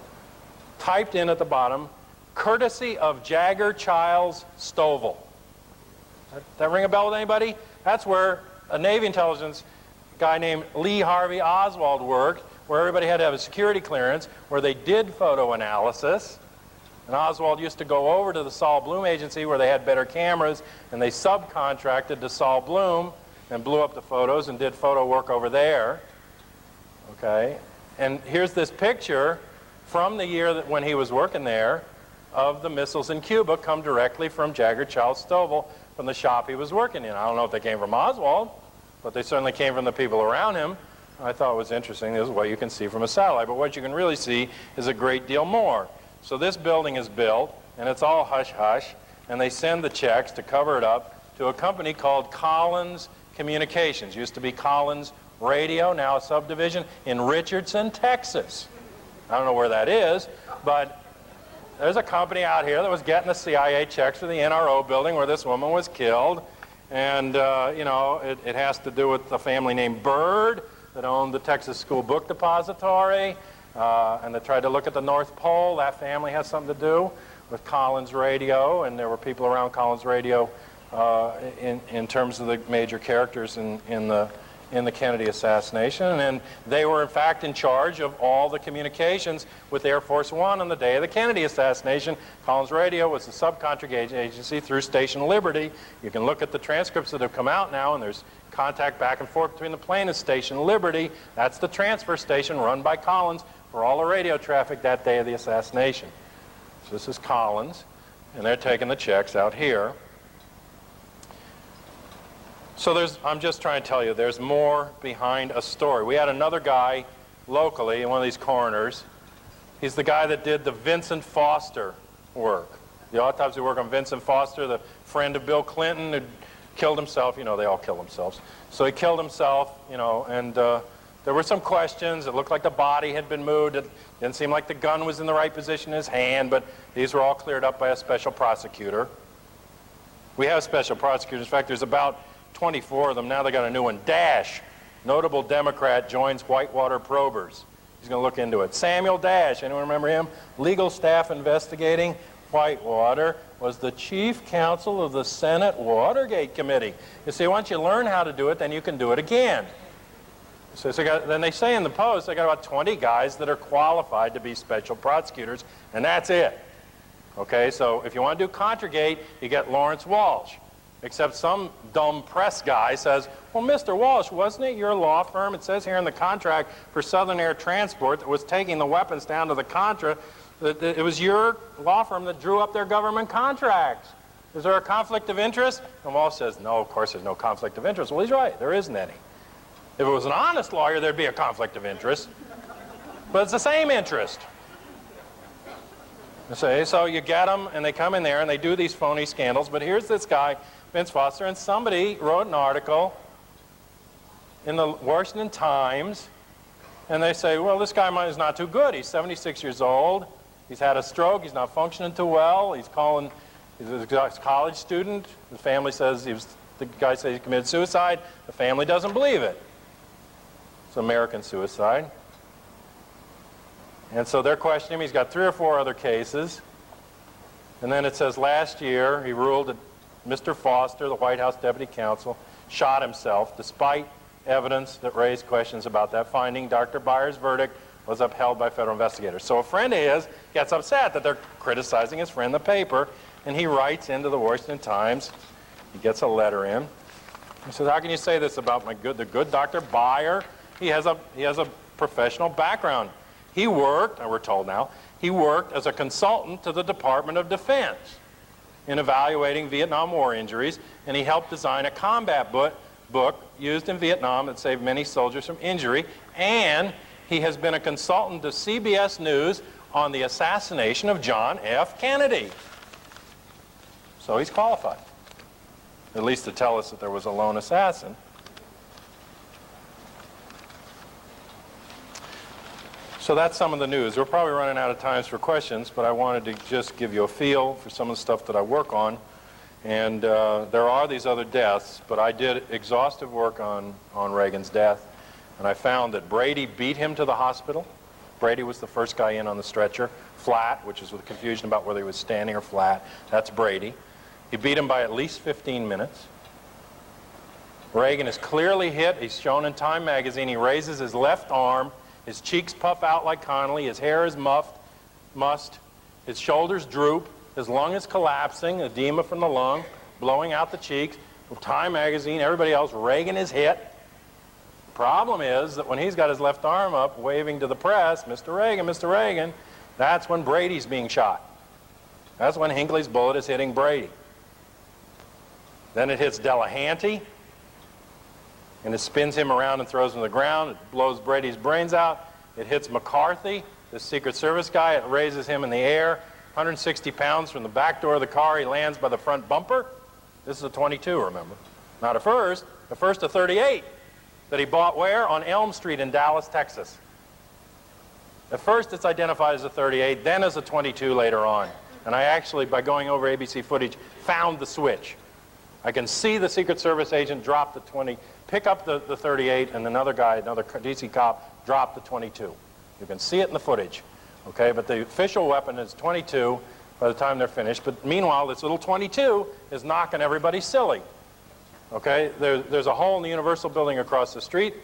Typed in at the bottom, courtesy of Jagger Childs Stovall. That ring a bell with anybody? That's where a Navy intelligence guy named Lee Harvey Oswald worked, where everybody had to have a security clearance, where they did photo analysis. And Oswald used to go over to the Saul Bloom agency where they had better cameras, and they subcontracted to Saul Bloom and blew up the photos and did photo work over there. Okay, and here's this picture from the year that when he was working there of the missiles in Cuba, come directly from Jagger Childs Stovall from the shop he was working in. I don't know if they came from Oswald, but they certainly came from the people around him. I thought it was interesting. This is what you can see from a satellite. But what you can really see is a great deal more. So this building is built, and it's all hush-hush, and they send the checks to cover it up to a company called Collins Communications. Used to be Collins Radio, now a subdivision in Richardson, Texas. I don't know where that is, but there's a company out here that was getting the CIA checks for the NRO building where this woman was killed. And, you know, it has to do with a family named Byrd that owned the Texas School Book Depository. And they tried to look at the North Pole. That family has something to do with Collins Radio. And there were people around Collins Radio in terms of the major characters in the Kennedy assassination. And they were, in fact, in charge of all the communications with Air Force One on the day of the Kennedy assassination. Collins Radio was the subcontract agency through Station Liberty. You can look at the transcripts that have come out now, and there's contact back and forth between the plane and Station Liberty. That's the transfer station run by Collins for all the radio traffic that day of the assassination. So this is Collins, and they're taking the checks out here. So I'm just trying to tell you, there's more behind a story. We had another guy locally, one of these coroners. He's the guy that did the Vincent Foster work. The autopsy work on Vincent Foster, the friend of Bill Clinton who killed himself. You know, they all kill themselves. So he killed himself, you know, and there were some questions. It looked like the body had been moved. It didn't seem like the gun was in the right position in his hand, but these were all cleared up by a special prosecutor. We have special prosecutors. In fact, there's about 24 of them. Now they got a new one. Dash, notable Democrat, joins Whitewater probers. He's going to look into it. Samuel Dash, anyone remember him? Legal staff investigating Whitewater, was the chief counsel of the Senate Watergate Committee. You see, once you learn how to do it, then you can do it again. So then they say in the Post, they got about 20 guys that are qualified to be special prosecutors, and that's it. Okay, so if you want to do Contragate, you get Lawrence Walsh. Except some dumb press guy says, well, Mr. Walsh, wasn't it your law firm? It says here in the contract for Southern Air Transport that was taking the weapons down to the Contra, that it was your law firm that drew up their government contracts. Is there a conflict of interest? And Walsh says, no, of course there's no conflict of interest. Well, he's right. There isn't any. If it was an honest lawyer, there'd be a conflict of interest. But it's the same interest. So you get them, and they come in there, and they do these phony scandals. But here's this guy, Vince Foster, and somebody wrote an article in the Washington Times, and they say, well, this guy is not too good. He's 76 years old. He's had a stroke. He's not functioning too well. He's a college student. The family says the guy says he committed suicide. The family doesn't believe it. It's American suicide. And so they're questioning him. He's got 3 or 4 other cases. And then it says last year he ruled that Mr. Foster, the White House deputy counsel, shot himself despite evidence that raised questions about that finding. Dr. Byers' verdict was upheld by federal investigators. So a friend of his gets upset that they're criticizing his friend in the paper, and he writes into the Washington Times. He gets a letter in. He says, how can you say this about the good Dr. Byer? He has a professional background. He worked, and we're told now, he worked as a consultant to the Department of Defense in evaluating Vietnam War injuries, and he helped design a combat book used in Vietnam that saved many soldiers from injury, and he has been a consultant to CBS News on the assassination of John F. Kennedy. So he's qualified, at least to tell us that there was a lone assassin. So that's some of the news. We're probably running out of time for questions, but I wanted to just give you a feel for some of the stuff that I work on. And there are these other deaths, but I did exhaustive work on Reagan's death, and I found that Brady beat him to the hospital. Brady was the first guy in on the stretcher, flat, which is with confusion about whether he was standing or flat. That's Brady. He beat him by at least 15 minutes. Reagan is clearly hit. He's shown in Time magazine. He raises his left arm. His cheeks puff out like Connolly. His hair is mussed. His shoulders droop. His lung is collapsing, edema from the lung, blowing out the cheeks. Time magazine, everybody else, Reagan is hit. Problem is that when he's got his left arm up, waving to the press, Mr. Reagan, Mr. Reagan, that's when Brady's being shot. That's when Hinckley's bullet is hitting Brady. Then it hits Delahanty, and it spins him around and throws him to the ground. It blows Brady's brains out. It hits McCarthy, the Secret Service guy. It raises him in the air, 160 pounds from the back door of the car. He lands by the front bumper. This is a 22, remember. Not a first. The first of 38 that he bought where? On Elm Street in Dallas, Texas. At first it's identified as a 38, then as a 22 later on. And I actually, by going over ABC footage, found the switch. I can see the Secret Service agent drop the 20, pick up the 38, and another guy, another DC cop, drop the 22. You can see it in the footage, okay? But the official weapon is 22 by the time they're finished. But meanwhile, this little 22 is knocking everybody silly, okay? There's a hole in the Universal building across the street.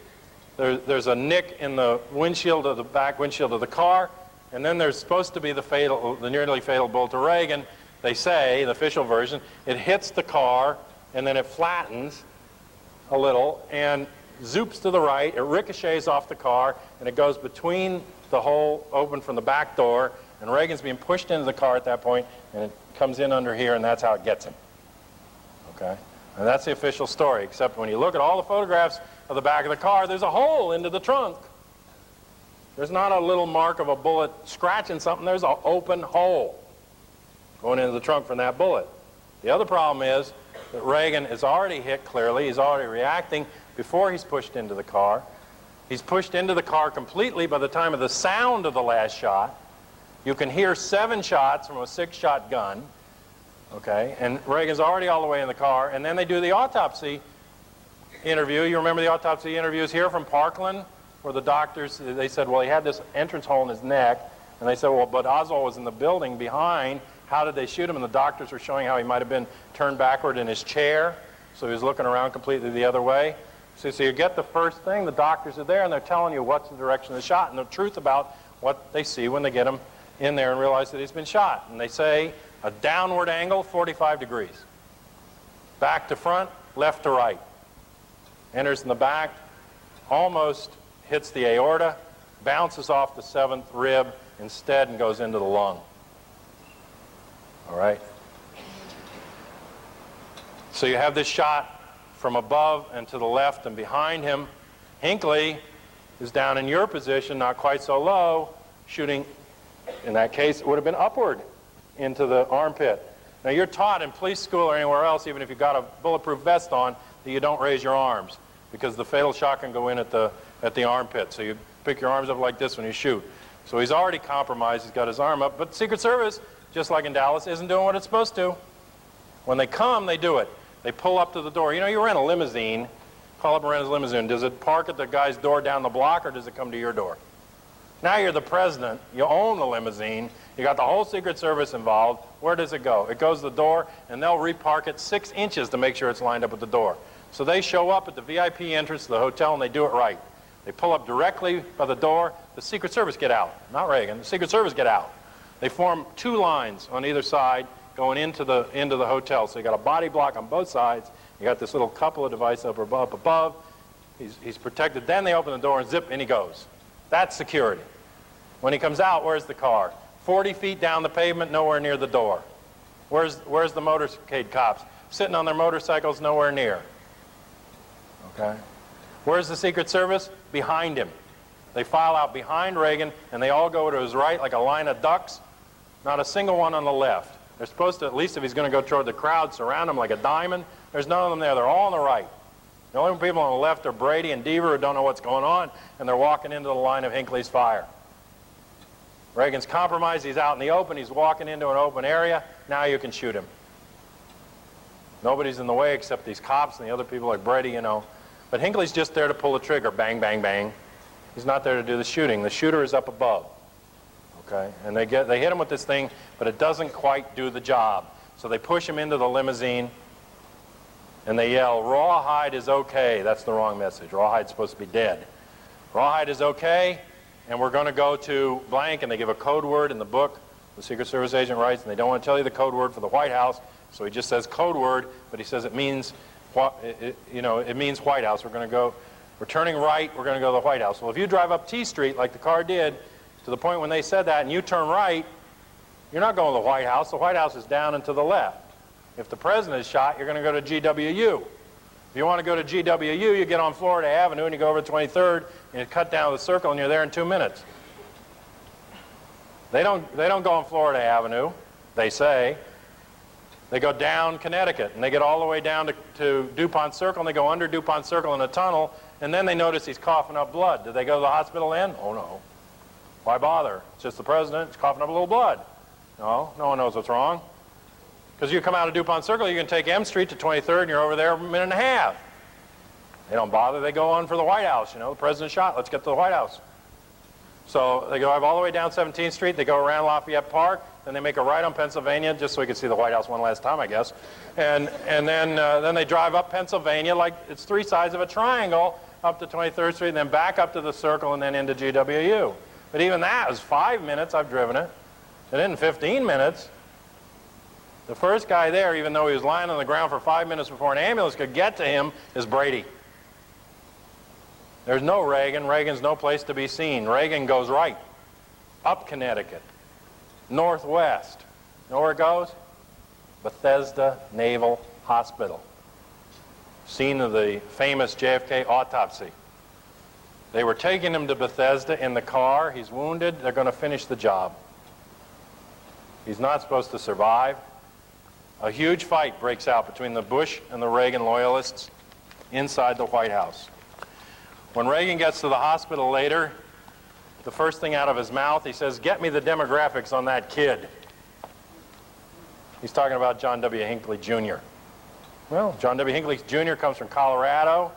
There's a nick in the windshield of the back windshield of the car, and then there's supposed to be the nearly fatal bullet to Reagan. They say, the official version, it hits the car, and then it flattens a little and zoops to the right. It ricochets off the car, and it goes between the hole open from the back door, and Reagan's being pushed into the car at that point, and it comes in under here, and that's how it gets him. Okay? And that's the official story, except when you look at all the photographs of the back of the car, there's a hole into the trunk. There's not a little mark of a bullet scratching something. There's an open hole going into the trunk from that bullet. The other problem is that Reagan is already hit clearly. He's already reacting before he's pushed into the car. He's pushed into the car completely by the time of the sound of the last shot. You can hear 7 shots from a 6-shot gun. Okay, and Reagan's already all the way in the car, and then they do the autopsy interview. You remember the autopsy interviews here from Parkland, where the doctors, they said, well, he had this entrance hole in his neck, and they said, well, but Oswald was in the building behind. How did they shoot him? And the doctors were showing how he might have been turned backward in his chair, so he was looking around completely the other way. So you get the first thing, the doctors are there, and they're telling you what's the direction of the shot and the truth about what they see when they get him in there and realize that he's been shot. And they say a downward angle, 45 degrees. Back to front, left to right. Enters in the back, almost hits the aorta, bounces off the 7th rib instead and goes into the lung. All right? So you have this shot from above and to the left and behind him. Hinckley is down in your position, not quite so low, shooting, in that case, it would have been upward into the armpit. Now you're taught in police school or anywhere else, even if you've got a bulletproof vest on, that you don't raise your arms because the fatal shot can go in at the armpit. So you pick your arms up like this when you shoot. So he's already compromised, he's got his arm up, but Secret Service, just like in Dallas, isn't doing what it's supposed to. When they come, they do it. They pull up to the door. You know, you rent a limousine, call up and rent a limousine. Does it park at the guy's door down the block or does it come to your door? Now you're the president, you own the limousine, you got the whole Secret Service involved. Where does it go? It goes to the door and they'll repark it 6 inches to make sure it's lined up with the door. So they show up at the VIP entrance to the hotel and they do it right. They pull up directly by the door, the Secret Service get out. Not Reagan, the Secret Service get out. They form 2 lines on either side going into the hotel. So you got a body block on both sides. You got this little cupola device up above. He's protected. Then they open the door and zip, in he goes. That's security. When he comes out, where's the car? 40 feet down the pavement, nowhere near the door. Where's the motorcade cops? Sitting on their motorcycles, nowhere near. Okay. Where's the Secret Service? Behind him. They file out behind Reagan, and they all go to his right like a line of ducks. Not a single one on the left. They're supposed to, at least if he's going to go toward the crowd, surround him like a diamond. There's none of them there. They're all on the right. The only people on the left are Brady and Deaver who don't know what's going on, and they're walking into the line of Hinckley's fire. Reagan's compromised. He's out in the open. He's walking into an open area. Now you can shoot him. Nobody's in the way except these cops and the other people like Brady, you know. But Hinckley's just there to pull the trigger. Bang, bang, bang. He's not there to do the shooting. The shooter is up above. Okay? And they hit him with this thing, but it doesn't quite do the job. So they push him into the limousine, and they yell, "Rawhide is okay." That's the wrong message. Rawhide's supposed to be dead. Rawhide is okay, and we're going to go to blank, and they give a code word in the book. The Secret Service agent writes, and they don't want to tell you the code word for the White House, so he just says code word, but he says it means, it means White House. We're turning right, we're going to go to the White House. Well, if you drive up T Street like the car did, to the point when they said that, and you turn right, you're not going to the White House. The White House is down and to the left. If the president is shot, you're going to go to GWU. If you want to go to GWU, you get on Florida Avenue and you go over to 23rd and you cut down the circle and you're there in 2 minutes. They don't go on Florida Avenue, they say. They go down Connecticut and they get all the way down to DuPont Circle and they go under DuPont Circle in a tunnel and then they notice he's coughing up blood. Did they go to the hospital then? Oh no. Why bother? It's just the president. He's coughing up a little blood. No one knows what's wrong. Because you come out of DuPont Circle, you can take M Street to 23rd, and you're over there a minute and a half. They don't bother. They go on for the White House. You know, the president's shot. Let's get to the White House. So they drive all the way down 17th Street. They go around Lafayette Park. Then they make a right on Pennsylvania, just so we can see the White House one last time, I guess. And then they drive up Pennsylvania like it's 3 sides of a triangle up to 23rd Street, and then back up to the Circle, and then into GWU. But even that was 5 minutes. I've driven it. And then 15 minutes. The first guy there, even though he was lying on the ground for 5 minutes before an ambulance could get to him, is Brady. There's no Reagan. Reagan's no place to be seen. Reagan goes right, up Connecticut, northwest. You know where it goes? Bethesda Naval Hospital. Scene of the famous JFK autopsy. They were taking him to Bethesda in the car. He's wounded. They're going to finish the job. He's not supposed to survive. A huge fight breaks out between the Bush and the Reagan loyalists inside the White House. When Reagan gets to the hospital later, the first thing out of his mouth, he says, "Get me the demographics on that kid." He's talking about John W. Hinckley Jr. Well, John W. Hinckley Jr. comes from Colorado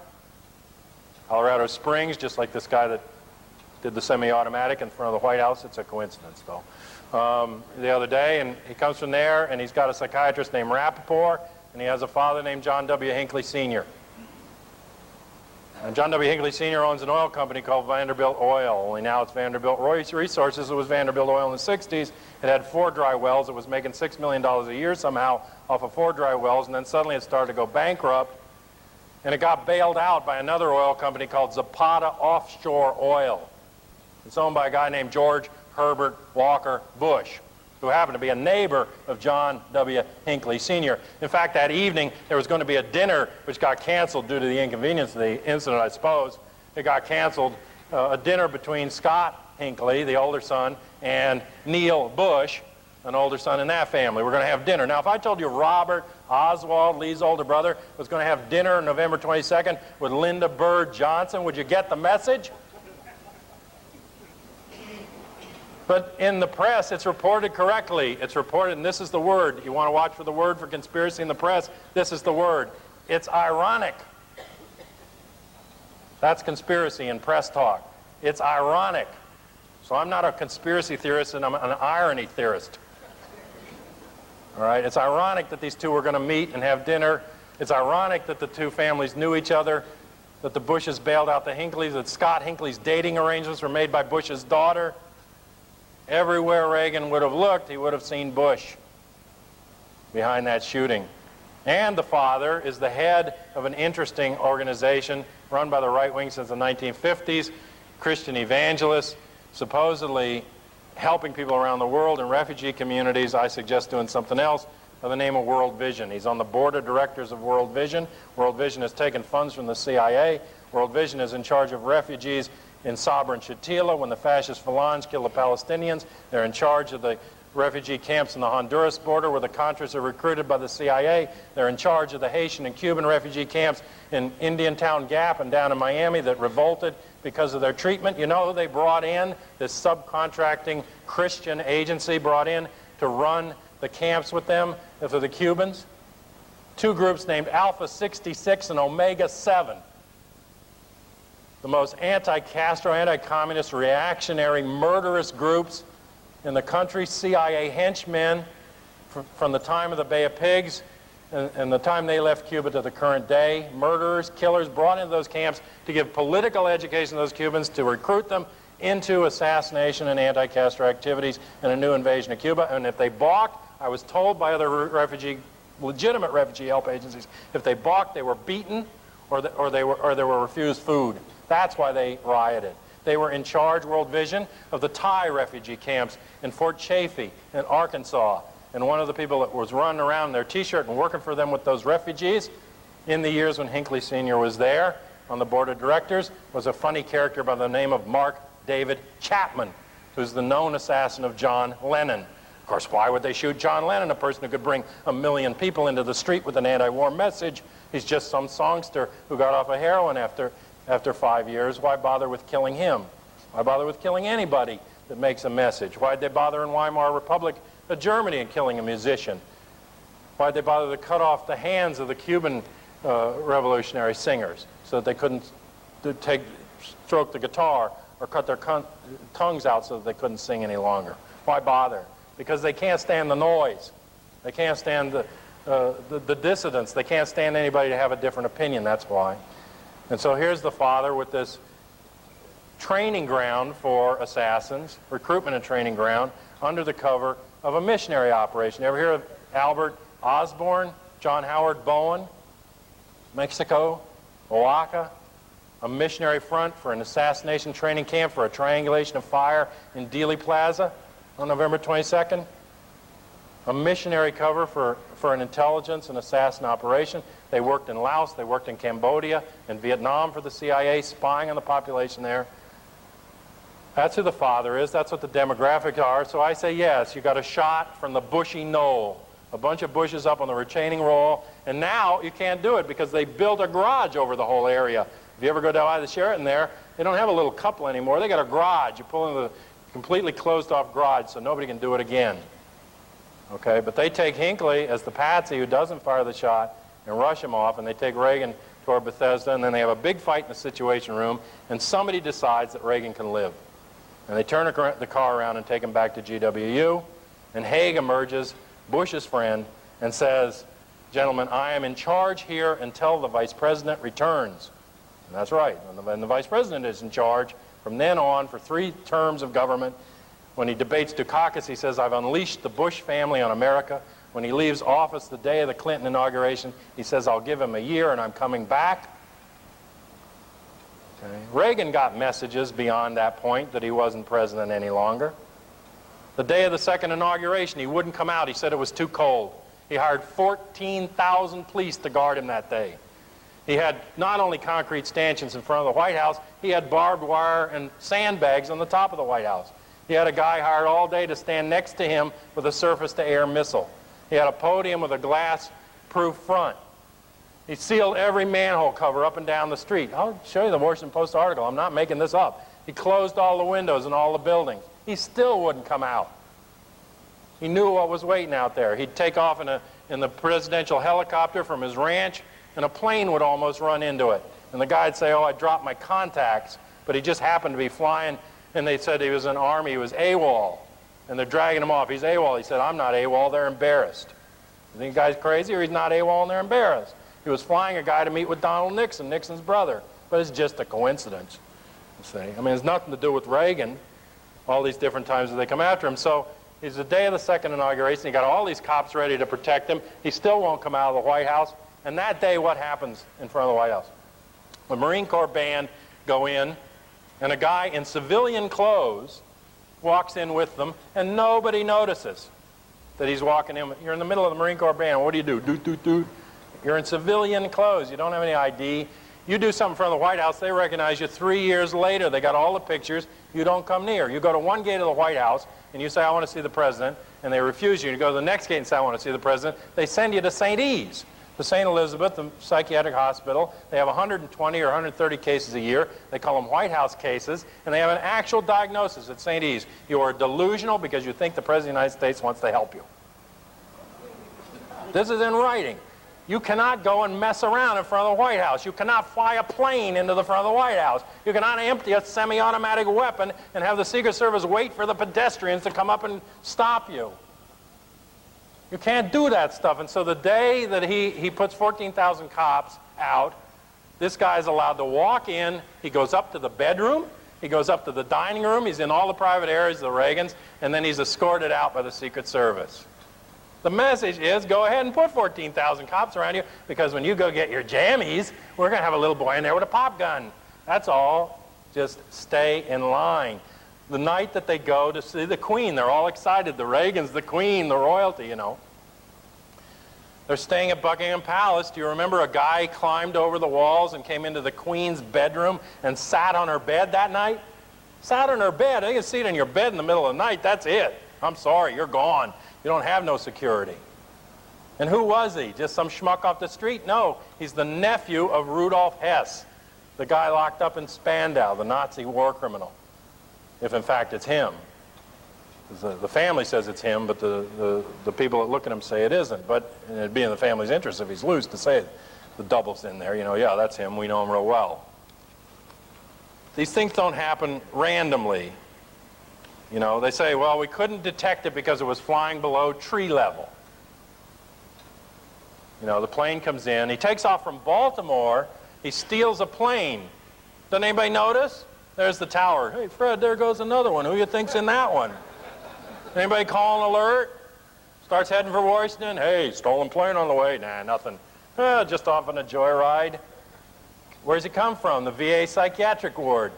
Springs, just like this guy that did the semi-automatic in front of the White House. It's a coincidence, though. The other day, and he comes from there, and he's got a psychiatrist named Rappaport, and he has a father named John W. Hinckley Sr. And John W. Hinckley Sr. owns an oil company called Vanderbilt Oil, only now it's Vanderbilt Resources. It was Vanderbilt Oil in the 60s. It had 4 dry wells. It was making $6 million a year somehow off of 4 dry wells, and then suddenly it started to go bankrupt, and it got bailed out by another oil company called Zapata Offshore Oil. It's owned by a guy named George Herbert Walker Bush, who happened to be a neighbor of John W. Hinckley Sr. In fact, that evening, there was going to be a dinner which got canceled due to the inconvenience of the incident, I suppose. It got canceled, a dinner between Scott Hinckley, the older son, and Neil Bush, an older son in that family. We're going to have dinner. Now, if I told you Robert Oswald, Lee's older brother, was going to have dinner on November 22nd with Linda Bird Johnson, would you get the message? But in the press, it's reported correctly. It's reported, and this is the word. You want to watch for the word for conspiracy in the press? This is the word. It's ironic. That's conspiracy in press talk. It's ironic. So I'm not a conspiracy theorist, and I'm an irony theorist. All right? It's ironic that these two were going to meet and have dinner. It's ironic that the two families knew each other, that the Bushes bailed out the Hinckley's, that Scott Hinckley's dating arrangements were made by Bush's daughter. Everywhere Reagan would have looked, he would have seen Bush behind that shooting. And the father is the head of an interesting organization run by the right wing since the 1950s, Christian evangelists, supposedly helping people around the world in refugee communities. I suggest doing something else by the name of World Vision. He's on the board of directors of World Vision. World Vision has taken funds from the CIA. World Vision is in charge of refugees in Sabra and Shatila when the fascist Falange killed the Palestinians. They're in charge of the refugee camps in the Honduras border where the Contras are recruited by the CIA. They're in charge of the Haitian and Cuban refugee camps in Indiantown Gap and down in Miami that revolted because of their treatment. You know who they brought in? This subcontracting Christian agency brought in to run the camps with them for the Cubans. 2 groups named Alpha 66 and Omega 7. The most anti-Castro, anti-communist, reactionary, murderous groups in the country, CIA henchmen from the time of the Bay of Pigs and the time they left Cuba to the current day. Murderers, killers brought into those camps to give political education to those Cubans, to recruit them into assassination and anti-Castro activities and a new invasion of Cuba. And if they balked, I was told by other legitimate refugee help agencies, if they balked, they were beaten or they were refused food. That's why they rioted. They were in charge, World Vision, of the Thai refugee camps in Fort Chaffee in Arkansas. And one of the people that was running around in their T-shirt and working for them with those refugees in the years when Hinckley Sr. was there on the board of directors was a funny character by the name of Mark David Chapman, who's the known assassin of John Lennon. Of course, why would they shoot John Lennon, a person who could bring 1 million people into the street with an anti-war message? He's just some songster who got off of heroin after 5 years. Why bother with killing him? Why bother with killing anybody that makes a message? Why'd they bother in Weimar Republic of Germany in killing a musician? Why'd they bother to cut off the hands of the Cuban revolutionary singers so that they couldn't stroke the guitar or cut their tongues out so that they couldn't sing any longer? Why bother? Because they can't stand the noise. They can't stand the dissidents. They can't stand anybody to have a different opinion. That's why. And so here's the father with this training ground for assassins, recruitment and training ground, under the cover of a missionary operation. You ever hear of Albert Osborne, John Howard Bowen, Mexico, Oaxaca, a missionary front for an assassination training camp for a triangulation of fire in Dealey Plaza on November 22nd? A missionary cover for an intelligence and assassin operation. They worked in Laos, they worked in Cambodia, and Vietnam for the CIA, spying on the population there. That's who the father is. That's what the demographics are. So I say yes, you got a shot from the bushy knoll. A bunch of bushes up on the retaining wall. And now you can't do it because they built a garage over the whole area. If you ever go down by the Sheraton there, they don't have a little couple anymore. They got a garage. You pull into the completely closed off garage so nobody can do it again. Okay, but they take Hinckley as the patsy who doesn't fire the shot and rush him off, and they take Reagan toward Bethesda, and then they have a big fight in the Situation Room, and somebody decides that Reagan can live. And they turn the car around and take him back to GWU, and Haig emerges, Bush's friend, and says, "Gentlemen, I am in charge here until the Vice President returns." And that's right, and the Vice President is in charge from then on for 3 terms of government. When he debates Dukakis, he says, "I've unleashed the Bush family on America." When he leaves office the day of the Clinton inauguration, he says, "I'll give him a year and I'm coming back." Okay. Reagan got messages beyond that point that he wasn't president any longer. The day of the second inauguration, he wouldn't come out. He said it was too cold. He hired 14,000 police to guard him that day. He had not only concrete stanchions in front of the White House, he had barbed wire and sandbags on the top of the White House. He had a guy hired all day to stand next to him with a surface-to-air missile. He had a podium with a glass-proof front. He sealed every manhole cover up and down the street. I'll show you the Washington Post article. I'm not making this up. He closed all the windows in all the buildings. He still wouldn't come out. He knew what was waiting out there. He'd take off in the presidential helicopter from his ranch, and a plane would almost run into it. And the guy'd say, "Oh, I dropped my contacts," but he just happened to be flying, and they said he was in Army, he was AWOL. And they're dragging him off. He's AWOL. He said, "I'm not AWOL, they're embarrassed." You think the guy's crazy, or he's not AWOL and they're embarrassed? He was flying a guy to meet with Donald Nixon, Nixon's brother. But it's just a coincidence, you see. I mean, it's nothing to do with Reagan, all these different times that they come after him. So it's the day of the second inauguration. He got all these cops ready to protect him. He still won't come out of the White House. And that day, what happens in front of the White House? The Marine Corps band go in, and a guy in civilian clothes walks in with them, and nobody notices that he's walking in. You're in the middle of the Marine Corps band. What do? Doot, doot, doot. You're in civilian clothes. You don't have any ID. You do something in front of the White House, they recognize you 3 years later. They got all the pictures. You don't come near. You go to one gate of the White House, and you say, "I want to see the president," and they refuse you. You go to the next gate and say, "I want to see the president." They send you to St. E's, to St. Elizabeth, the psychiatric hospital. They have 120 or 130 cases a year. They call them White House cases, and they have an actual diagnosis at St. E's. You are delusional because you think the President of the United States wants to help you. This is in writing. You cannot go and mess around in front of the White House. You cannot fly a plane into the front of the White House. You cannot empty a semi-automatic weapon and have the Secret Service wait for the pedestrians to come up and stop you. You can't do that stuff. And so the day that he puts 14,000 cops out, this guy's allowed to walk in. He goes up to the bedroom. He goes up to the dining room. He's in all the private areas of the Reagans. And then he's escorted out by the Secret Service. The message is, go ahead and put 14,000 cops around you, because when you go get your jammies, we're going to have a little boy in there with a pop gun. That's all. Just stay in line. The night that they go to see the Queen, they're all excited. The Reagans, the Queen, the royalty, you know. They're staying at Buckingham Palace. Do you remember a guy climbed over the walls and came into the Queen's bedroom and sat on her bed that night? Sat on her bed. You can see it in your bed in the middle of the night. That's it. I'm sorry, you're gone. You don't have no security. And who was he? Just some schmuck off the street? No, he's the nephew of Rudolf Hess, the guy locked up in Spandau, the Nazi war criminal, if in fact it's him. The family says it's him, but the people that look at him say it isn't. But it'd be in the family's interest if he's loose to say the double's in there. You know, yeah, that's him. We know him real well. These things don't happen randomly. You know, they say, well, we couldn't detect it because it was flying below tree level. You know, the plane comes in. He takes off from Baltimore. He steals a plane. Doesn't anybody notice? There's the tower. Hey, Fred, there goes another one. Who you think's in that one? Anybody call an alert? Starts heading for Washington. Hey, stolen plane on the way. Nah, nothing. Just off on a joyride. Where's he come from? The VA psychiatric ward.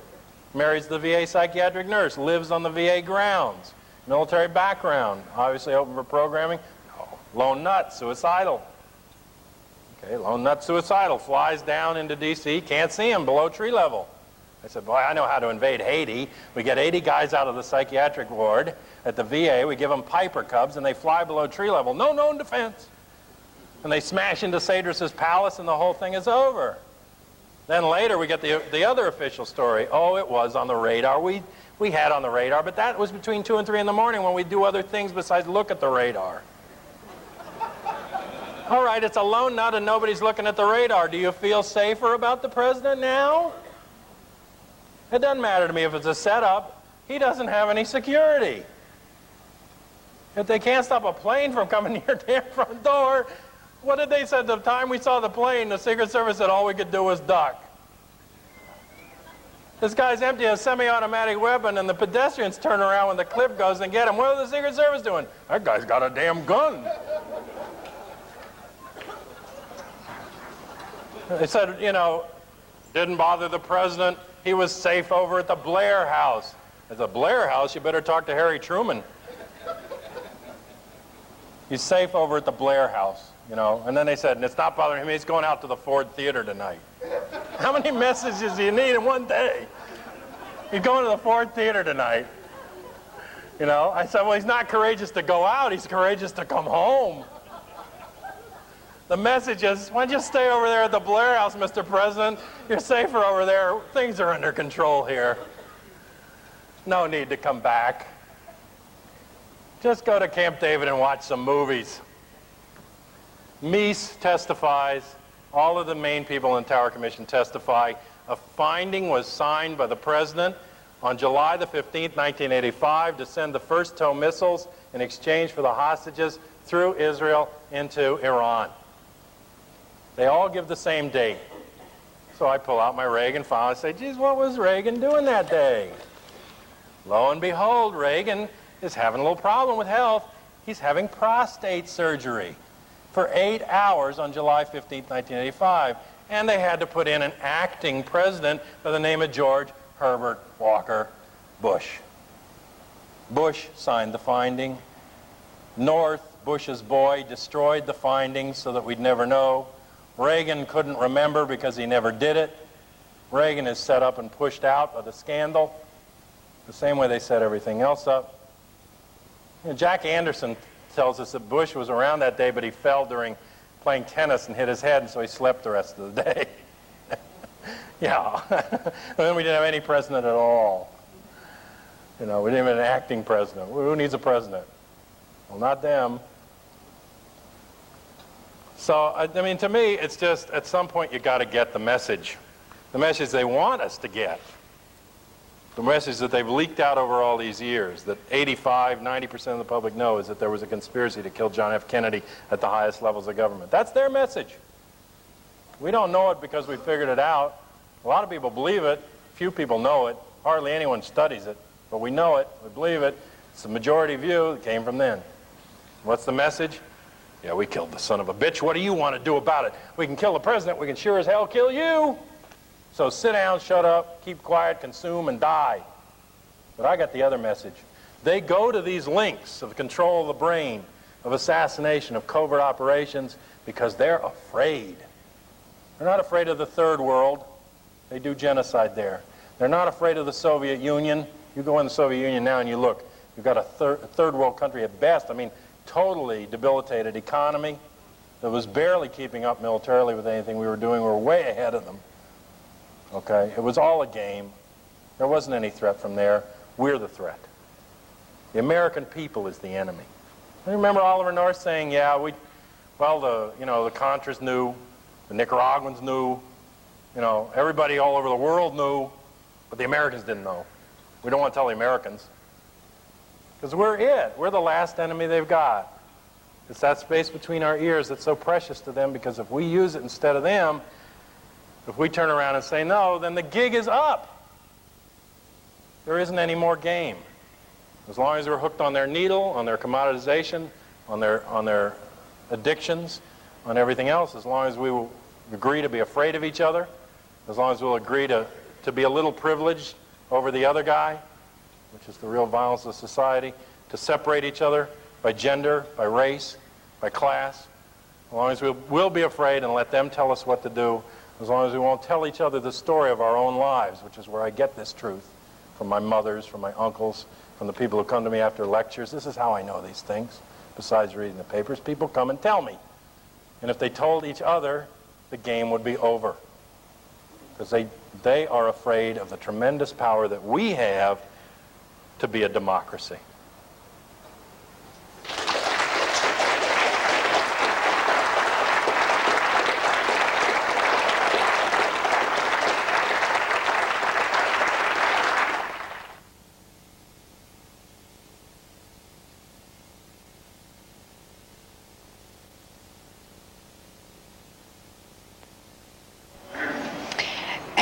Marries the VA psychiatric nurse. Lives on the VA grounds. Military background. Obviously open for programming. Oh, lone nut, suicidal. Okay, lone nut, suicidal. Flies down into D.C. Can't see him below tree level. I said, boy, I know how to invade Haiti. We get 80 guys out of the psychiatric ward at the VA. We give them Piper Cubs, and they fly below tree level. No known defense. And they smash into Cedrus's palace, and the whole thing is over. Then later we get the other official story. Oh, it was on the radar. We had on the radar, but that was between 2 and 3 in the morning when we do other things besides look at the radar. All right, it's alone now and nobody's looking at the radar. Do you feel safer about the president now? It doesn't matter to me if it's a setup. He doesn't have any security. If they can't stop a plane from coming to your damn front door, what did they say at the time we saw the plane? The Secret Service said all we could do was duck. This guy's emptying a semi-automatic weapon and the pedestrians turn around when the clip goes and get him. What is the Secret Service doing? That guy's got a damn gun. They said, you know, didn't bother the president. He was safe over at the Blair House. At the Blair House, you better talk to Harry Truman. He's safe over at the Blair House, you know. And then they said, and it's not bothering him, he's going out to the Ford Theater tonight. How many messages do you need in one day? He's going to the Ford Theater tonight. You know, I said, well, he's not courageous to go out, he's courageous to come home. The message is, why don't you stay over there at the Blair House, Mr. President? You're safer over there. Things are under control here. No need to come back. Just go to Camp David and watch some movies. Meese testifies. All of the main people in the Tower Commission testify. A finding was signed by the president on July the 15th, 1985, to send the first TOW missiles in exchange for the hostages through Israel into Iran. They all give the same date. So I pull out my Reagan file and say, geez, what was Reagan doing that day? Lo and behold, Reagan is having a little problem with health. He's having prostate surgery for 8 hours on July 15, 1985. And they had to put in an acting president by the name of George Herbert Walker Bush. Bush signed the finding. North, Bush's boy, destroyed the findings so that we'd never know. Reagan couldn't remember because he never did it. Reagan is set up and pushed out by the scandal, the same way they set everything else up. You know, Jack Anderson tells us that Bush was around that day, but he fell during playing tennis and hit his head, and so he slept the rest of the day. Yeah. And then we didn't have any president at all. You know, we didn't have an acting president. Who needs a president? Well, not them. So, I mean, to me, it's just, at some point, you got to get the message they want us to get. The message that they've leaked out over all these years, that 85, 90% of the public know, is that there was a conspiracy to kill John F. Kennedy at the highest levels of government. That's their message. We don't know it because we figured it out. A lot of people believe it. Few people know it. Hardly anyone studies it. But we know it. We believe it. It's the majority view that came from then. What's the message? Yeah, we killed the son of a bitch. What do you want to do about it? We can kill the president. We can sure as hell kill you. So sit down, shut up, keep quiet, consume, and die. But I got the other message. They go to these links of control of the brain, of assassination, of covert operations, because they're afraid. They're not afraid of the third world. They do genocide there. They're not afraid of the Soviet Union. You go in the Soviet Union now and you look. You've got a third world country at best. I mean, totally debilitated economy that was barely keeping up militarily with anything we were doing. We were way ahead of them. Okay? It was all a game. There wasn't any threat from there. We're the threat. The American people is the enemy. I remember Oliver North saying, yeah, the Contras knew, the Nicaraguans knew, everybody all over the world knew, but the Americans didn't know. We don't want to tell the Americans. Because we're it. We're the last enemy they've got. It's that space between our ears that's so precious to them, because if we use it instead of them, if we turn around and say no, then the gig is up. There isn't any more game. As long as we're hooked on their needle, on their commoditization, on their addictions, on everything else, as long as we will agree to be afraid of each other, as long as we'll agree to be a little privileged over the other guy, which is the real violence of society, to separate each other by gender, by race, by class, as long as we'll be afraid and let them tell us what to do, as long as we won't tell each other the story of our own lives, which is where I get this truth, from my mothers, from my uncles, from the people who come to me after lectures. This is how I know these things, besides reading the papers. People come and tell me. And if they told each other, the game would be over. Because they are afraid of the tremendous power that we have to be a democracy.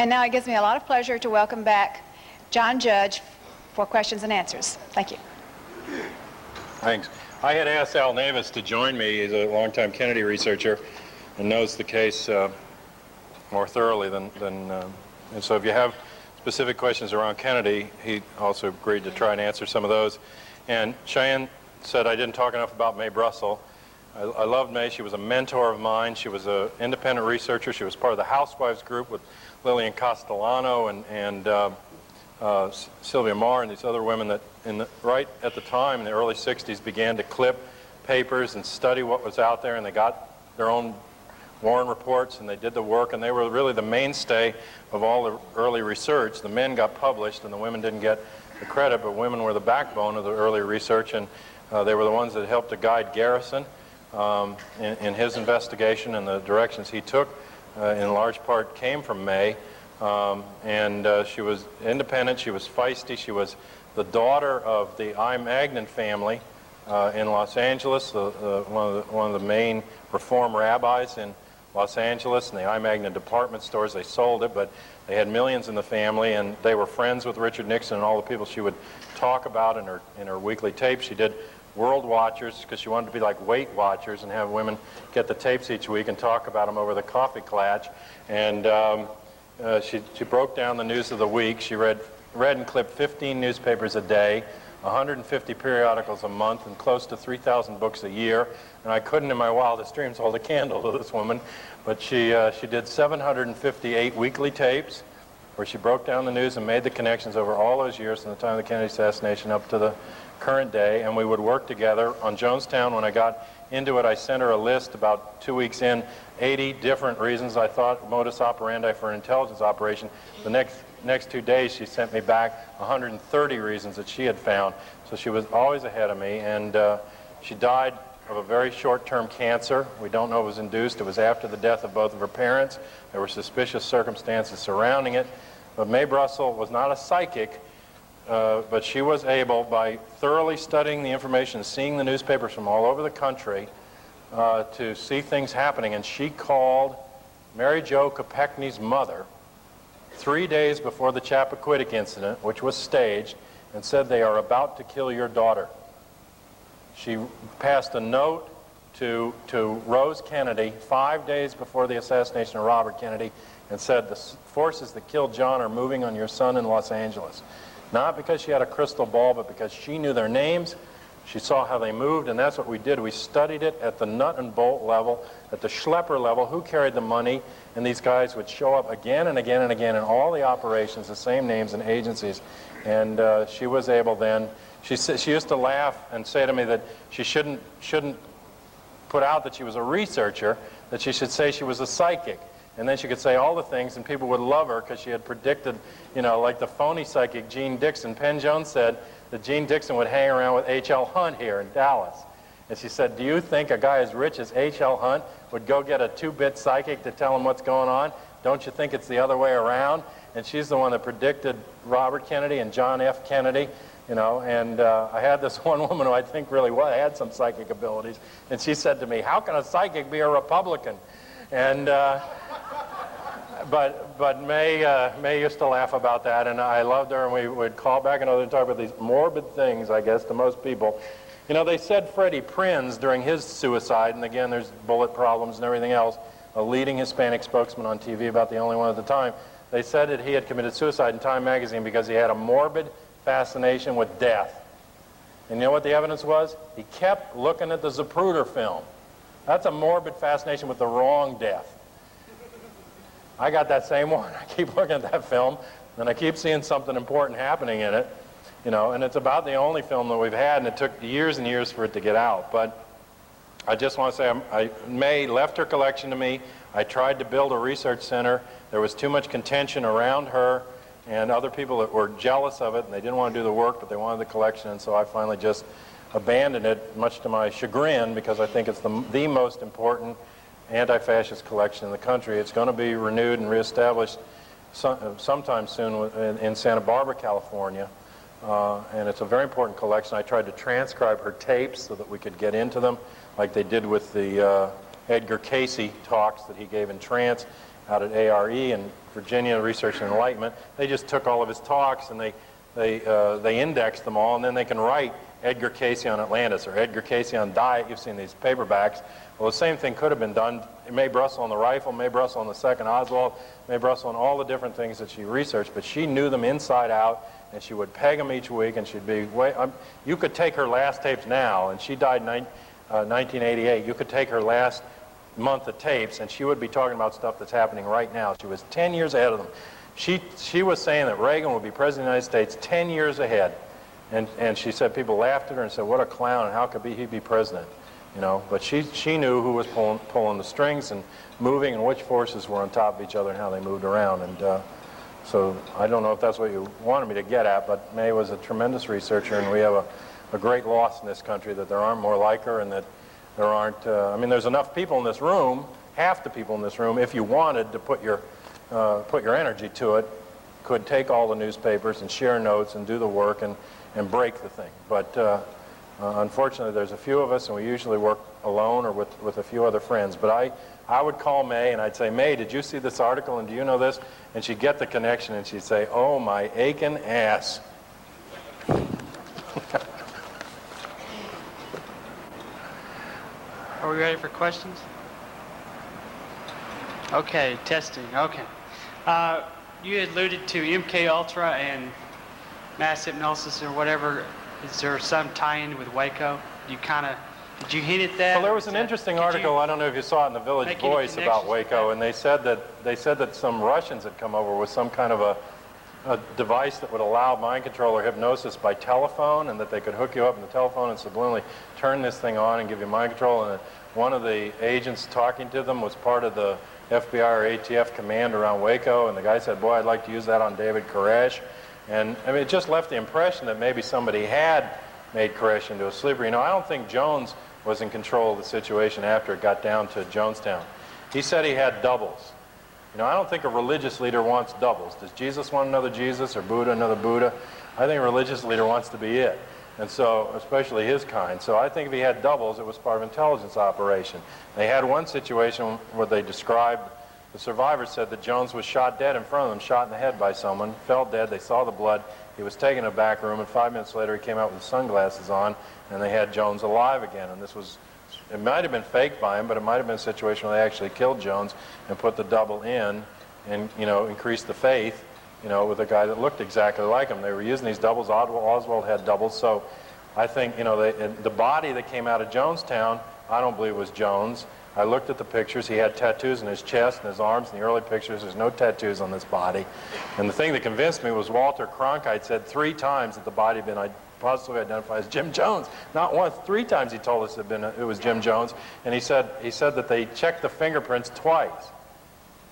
And now it gives me a lot of pleasure to welcome back John Judge for questions and answers. Thank you. Thanks. I had asked Al Navis to join me. He's a longtime Kennedy researcher and knows the case more thoroughly and so if you have specific questions around Kennedy, he also agreed to try and answer some of those. And Cheyenne said I didn't talk enough about Mae Brussell. I loved Mae. She was a mentor of mine. She was an independent researcher. She was part of the Housewives group with Lillian Castellano and Sylvia Marr and these other women that right at the time in the early 60s began to clip papers and study what was out there, and they got their own Warren reports and they did the work, and they were really the mainstay of all the early research. The men got published and the women didn't get the credit, but women were the backbone of the early research, and they were the ones that helped to guide Garrison in his investigation, and the directions he took in large part came from Mae. She was independent, she was feisty, she was the daughter of the I. Magnin family in Los Angeles, one of the main reform rabbis in Los Angeles, and the I. Magnin department stores. They sold it, but they had millions in the family, and they were friends with Richard Nixon and all the people she would talk about in her weekly tapes. She did World Watchers because she wanted to be like Weight Watchers and have women get the tapes each week and talk about them over the coffee klatch. And she broke down the news of the week. She read and clipped 15 newspapers a day, 150 periodicals a month, and close to 3,000 books a year. And I couldn't in my wildest dreams hold a candle to this woman, but she did 758 weekly tapes where she broke down the news and made the connections over all those years from the time of the Kennedy assassination up to the current day. And we would work together. On Jonestown, when I got into it, I sent her a list about 2 weeks in, 80 different reasons I thought modus operandi for an intelligence operation. The next 2 days, she sent me back 130 reasons that she had found. So she was always ahead of me, and she died of a very short-term cancer. We don't know it was induced. It was after the death of both of her parents. There were suspicious circumstances surrounding it. But Mae Brussell was not a psychic, but she was able, by thoroughly studying the information, seeing the newspapers from all over the country, to see things happening. And she called Mary Jo Kopechne's mother 3 days before the Chappaquiddick incident, which was staged, and said, "They are about to kill your daughter." She passed a note to Rose Kennedy 5 days before the assassination of Robert Kennedy and said, "The forces that killed John are moving on your son in Los Angeles." Not because she had a crystal ball, but because she knew their names. She saw how they moved, and that's what we did. We studied it at the nut and bolt level, at the schlepper level, who carried the money, and these guys would show up again and again and again in all the operations, the same names and agencies. And she was able then, she used to laugh and say to me that she shouldn't put out that she was a researcher, that she should say she was a psychic. And then she could say all the things, and people would love her because she had predicted, you know, like the phony psychic Gene Dixon. Penn Jones said that Gene Dixon would hang around with H.L. Hunt here in Dallas. And she said, "Do you think a guy as rich as H.L. Hunt would go get a 2-bit psychic to tell him what's going on? Don't you think it's the other way around?" And she's the one that predicted Robert Kennedy and John F. Kennedy, you know. And I had this one woman who I think really had some psychic abilities, and she said to me, "How can a psychic be a Republican?" And but Mae used to laugh about that, and I loved her, and we would call back and talk about these morbid things, I guess, to most people. You know, they said Freddie Prinze during his suicide, and again, there's bullet problems and everything else, a leading Hispanic spokesman on TV, about the only one at the time, they said that he had committed suicide in Time magazine because he had a morbid fascination with death. And you know what the evidence was? He kept looking at the Zapruder film. That's a morbid fascination with the wrong death. I got that same one. I keep looking at that film, and I keep seeing something important happening in it, you know, and it's about the only film that we've had, and it took years and years for it to get out. But I just want to say, Mae left her collection to me. I tried to build a research center. There was too much contention around her and other people that were jealous of it, and they didn't want to do the work, but they wanted the collection, and so I finally just abandoned it, much to my chagrin, because I think it's the most important anti-fascist collection in the country. It's going to be renewed and reestablished sometime soon in Santa Barbara, California, and it's a very important collection. I tried to transcribe her tapes so that we could get into them, like they did with the Edgar Casey talks that he gave in trance, out at ARE in Virginia, Research and Enlightenment. They just took all of his talks and they indexed them all, and then they can write Edgar Cayce on Atlantis or Edgar Cayce on Diet. You've seen these paperbacks. Well, the same thing could have been done. Mae Brussel on the rifle, Mae Brussel on the second Oswald, Mae Brussel on all the different things that she researched, but she knew them inside out, and she would peg them each week, and she'd be you could take her last tapes now, and she died in 1988. You could take her last month of tapes, and she would be talking about stuff that's happening right now. She was 10 years ahead of them. She was saying that Reagan would be president of the United States 10 years ahead. And she said people laughed at her and said, what a clown, and how could he be president? You know, but she knew who was pulling the strings and moving and which forces were on top of each other and how they moved around. And so I don't know if that's what you wanted me to get at, but Mae was a tremendous researcher, and we have a great loss in this country that there aren't more like her, and that there aren't, I mean, there's enough people in this room, half the people in this room, if you wanted to put your energy to it, could take all the newspapers and share notes and do the work and break the thing. But unfortunately, there's a few of us, and we usually work alone or with a few other friends. But I would call Mae, and I'd say, Mae, did you see this article, and do you know this? And she'd get the connection, and she'd say, oh, my aching ass. Are we ready for questions? Okay, testing. Okay. You had alluded to MK Ultra and mass hypnosis or whatever. Is there some tie-in with Waco? Did you hint at that? Well, there was an interesting article, I don't know if you saw it in the Village Voice about Waco, and they said that some Russians had come over with some kind of a device that would allow mind control or hypnosis by telephone, and that they could hook you up in the telephone and subliminally turn this thing on and give you mind control. And one of the agents talking to them was part of the FBI or ATF command around Waco, and the guy said, boy, I'd like to use that on David Koresh. And I mean, it just left the impression that maybe somebody had made Koresh into a sleeper. You know, I don't think Jones was in control of the situation after it got down to Jonestown. He said he had doubles. You know, I don't think a religious leader wants doubles. Does Jesus want another Jesus or Buddha another Buddha? I think a religious leader wants to be it. And so, especially his kind. So I think if he had doubles, it was part of an intelligence operation. They had one situation where they described, the survivor said that Jones was shot dead in front of them, shot in the head by someone, fell dead, they saw the blood, he was taken to a back room, and 5 minutes later he came out with his sunglasses on, and they had Jones alive again. And this was, it might have been faked by him, but it might have been a situation where they actually killed Jones and put the double in and, you know, increased the faith, you know, with a guy that looked exactly like him. They were using these doubles. Oswald had doubles. So I think, you know, the body that came out of Jonestown, I don't believe was Jones. I looked at the pictures. He had tattoos in his chest and his arms. In the early pictures, there's no tattoos on this body. And the thing that convinced me was Walter Cronkite said 3 times that the body had been positively identified as Jim Jones. Not once, 3 times he told us it was Jim Jones. And he said that they checked the fingerprints twice.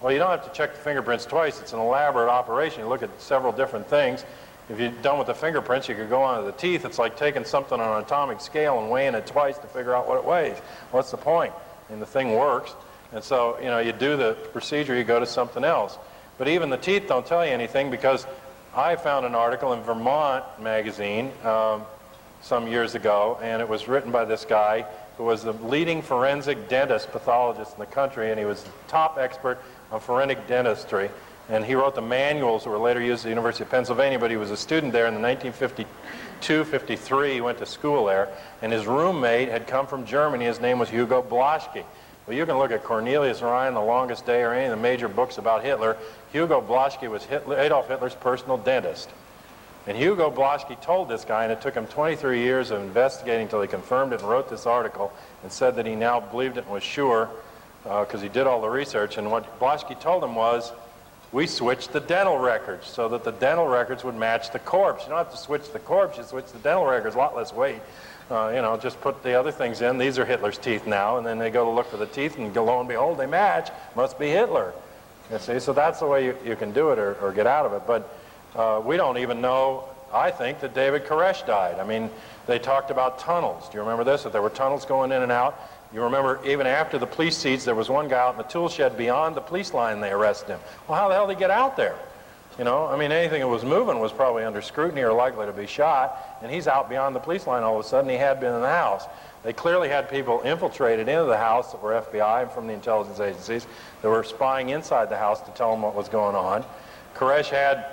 Well, you don't have to check the fingerprints twice. It's an elaborate operation. You look at several different things. If you're done with the fingerprints, you could go on to the teeth. It's like taking something on an atomic scale and weighing it twice to figure out what it weighs. What's the point? And the thing works. And so, you know, you do the procedure, you go to something else. But even the teeth don't tell you anything, because I found an article in Vermont magazine some years ago, and it was written by this guy who was the leading forensic dentist pathologist in the country, and he was the top expert on forensic dentistry. And he wrote the manuals that were later used at the University of Pennsylvania, but he was a student there in the 1952-53. He went to school there, and his roommate had come from Germany. His name was Hugo Blaschke. Well, you can look at Cornelius Ryan, The Longest Day, or any of the major books about Hitler. Hugo Blaschke was Adolf Hitler's personal dentist. And Hugo Blaschke told this guy, and it took him 23 years of investigating until he confirmed it and wrote this article and said that he now believed it and was sure, because he did all the research. And what Blaschke told him was, we switched the dental records so that the dental records would match the corpse. You don't have to switch the corpse, you switch the dental records, a lot less weight. You know, just put the other things in. These are Hitler's teeth now, and then they go to look for the teeth, and lo and behold, they match. Must be Hitler. You see, so that's the way you can do it or get out of it. But we don't even know, I think, that David Koresh died. I mean, they talked about tunnels. Do you remember this? That there were tunnels going in and out. You remember, even after the police seats, there was one guy out in the tool shed beyond the police line, and they arrested him. Well, how the hell did he get out there? You know, I mean, anything that was moving was probably under scrutiny or likely to be shot, and he's out beyond the police line all of a sudden. He had been in the house. They clearly had people infiltrated into the house that were FBI and from the intelligence agencies that were spying inside the house to tell them what was going on. Koresh had,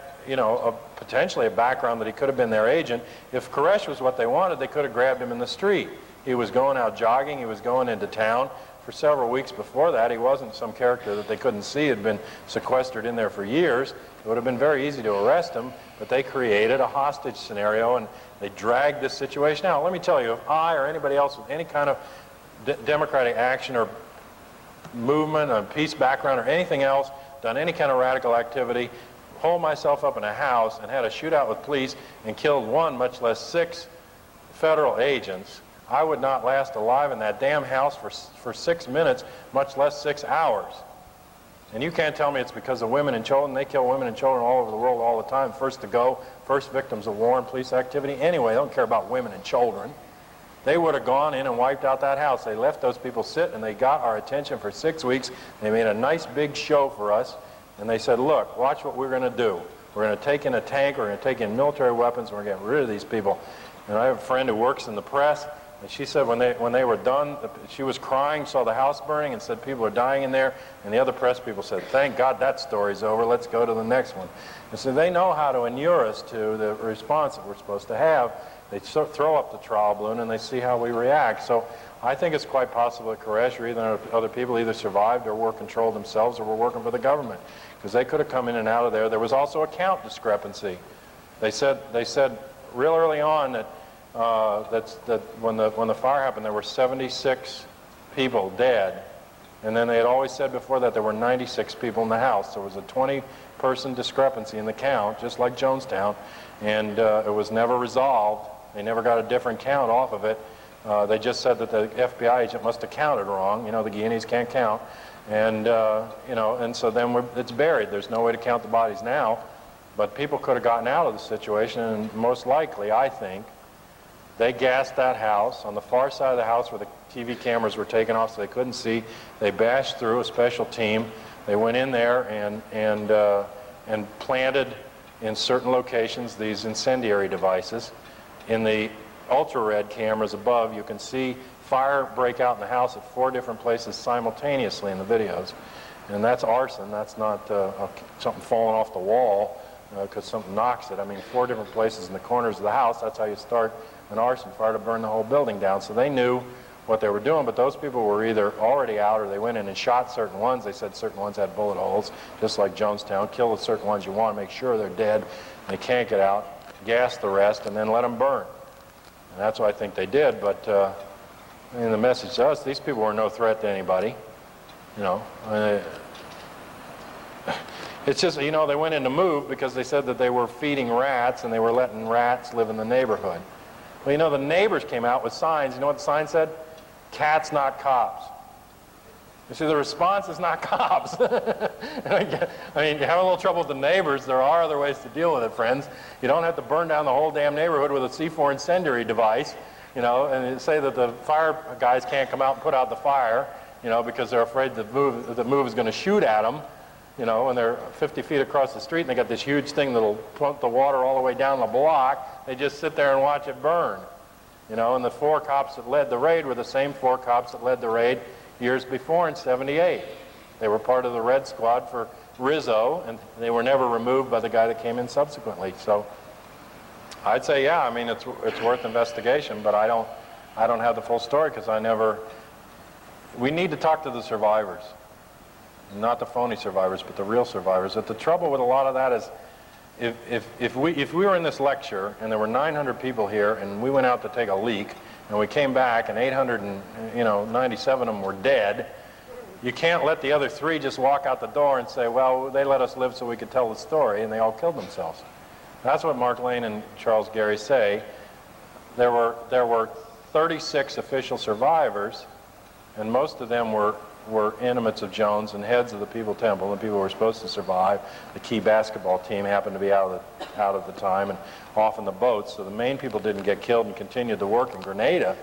potentially a background that he could have been their agent. If Koresh was what they wanted, they could have grabbed him in the street. He was going out jogging. He was going into town. For several weeks before that, he wasn't some character that they couldn't see had been sequestered in there for years. It would have been very easy to arrest him, but they created a hostage scenario and they dragged this situation out. Let me tell you, if I or anybody else with any kind of democratic action or movement or peace background or anything else, done any kind of radical activity, holed myself up in a house and had a shootout with police and killed one, much less 6 federal agents, I would not last alive in that damn house for 6 minutes, much less 6 hours. And you can't tell me it's because of women and children. They kill women and children all over the world all the time. First to go, first victims of war and police activity. Anyway, they don't care about women and children. They would have gone in and wiped out that house. They let those people sit and they got our attention for 6 weeks. They made a nice big show for us. And they said, look, watch what we're going to do. We're going to take in a tank. We're going to take in military weapons. We're going to get rid of these people. And I have a friend who works in the press. And she said when they were done, she was crying, saw the house burning, and said people are dying in there. And the other press people said, thank God that story's over. Let's go to the next one. And so they know how to inure us to the response that we're supposed to have. They throw up the trial balloon, and they see how we react. So I think it's quite possible that Koresh or either other people either survived or were controlled themselves or were working for the government. Because they could have come in and out of there. There was also a count discrepancy. They said real early on that when the fire happened, there were 76 people dead, and then they had always said before that there were 96 people in the house. There was a 20-person discrepancy in the count, just like Jonestown, and it was never resolved. They never got a different count off of it. They just said that the FBI agent must have counted wrong. The Guineas can't count, and and so then it's buried. There's no way to count the bodies now, but people could have gotten out of the situation, and most likely, I think, they gassed that house on the far side of the house where the TV cameras were taken off so they couldn't see. They bashed through, a special team. They went in there and planted in certain locations these incendiary devices. In the ultra-red cameras above, you can see fire break out in the house at 4 different places simultaneously in the videos. And that's arson. That's not something falling off the wall because something knocks it. I mean, 4 different places in the corners of the house. That's how you start an arson fire to burn the whole building down. So they knew what they were doing, but those people were either already out or they went in and shot certain ones. They said certain ones had bullet holes, just like Jonestown. Kill the certain ones you want to make sure they're dead. They can't get out. Gas the rest and then let them burn. And that's what I think they did. But the message to us, these people were no threat to anybody. It's just, they went in to move because they said that they were feeding rats and they were letting rats live in the neighborhood. Well, the neighbors came out with signs. You know what the sign said? Cats, not cops. You see, the response is not cops. I mean, you have a little trouble with the neighbors. There are other ways to deal with it, friends. You don't have to burn down the whole damn neighborhood with a C4 incendiary device, and say that the fire guys can't come out and put out the fire, because they're afraid the move is going to shoot at them. When they're 50 feet across the street and they got this huge thing that'll pump the water all the way down the block, they just sit there and watch it burn. And the 4 cops that led the raid were the same 4 cops that led the raid years before in '78. They were part of the Red Squad for Rizzo, and they were never removed by the guy that came in subsequently. So I'd say, yeah, I mean, it's worth investigation, but I don't have the full story because we need to talk to the survivors. Not the phony survivors, but the real survivors. But the trouble with a lot of that is if we were in this lecture and there were 900 people here and we went out to take a leak and we came back and 897 of them were dead, you can't let the other 3 just walk out the door and say, well, they let us live so we could tell the story, and they all killed themselves. That's what Mark Lane and Charles Gary say. There were 36 official survivors, and most of them were intimates of Jones and heads of the People Temple, the people who were supposed to survive. The key basketball team happened to be out at the time and off in the boats, so the main people didn't get killed and continued to work in Grenada,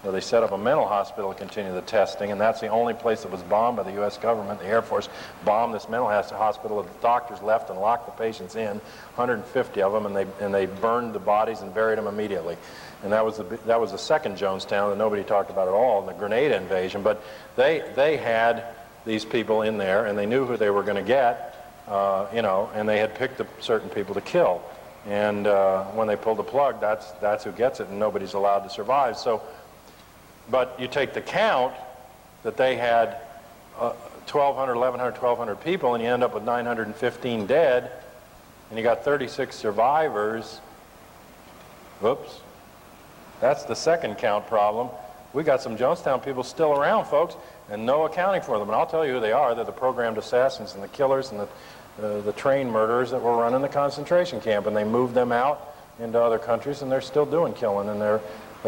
where they set up a mental hospital to continue the testing, and that's the only place that was bombed by the U.S. government. The Air Force bombed this mental hospital. The doctors left and locked the patients in, 150 of them, and they burned the bodies and buried them immediately. And that was the second Jonestown that nobody talked about at all in the Grenada invasion. But they had these people in there, and they knew who they were going to get, you know, and they had picked certain people to kill. And when they pulled the plug, that's who gets it, and nobody's allowed to survive. So, but you take the count that they had 1,200, 1,100, 1,200 people, and you end up with 915 dead, and you got 36 survivors. Whoops. That's the second count problem. We got some Jonestown people still around, folks, and no accounting for them. And I'll tell you who they are. They're the programmed assassins and the killers and the train murderers that were running the concentration camp. And they moved them out into other countries, and they're still doing killing, and they're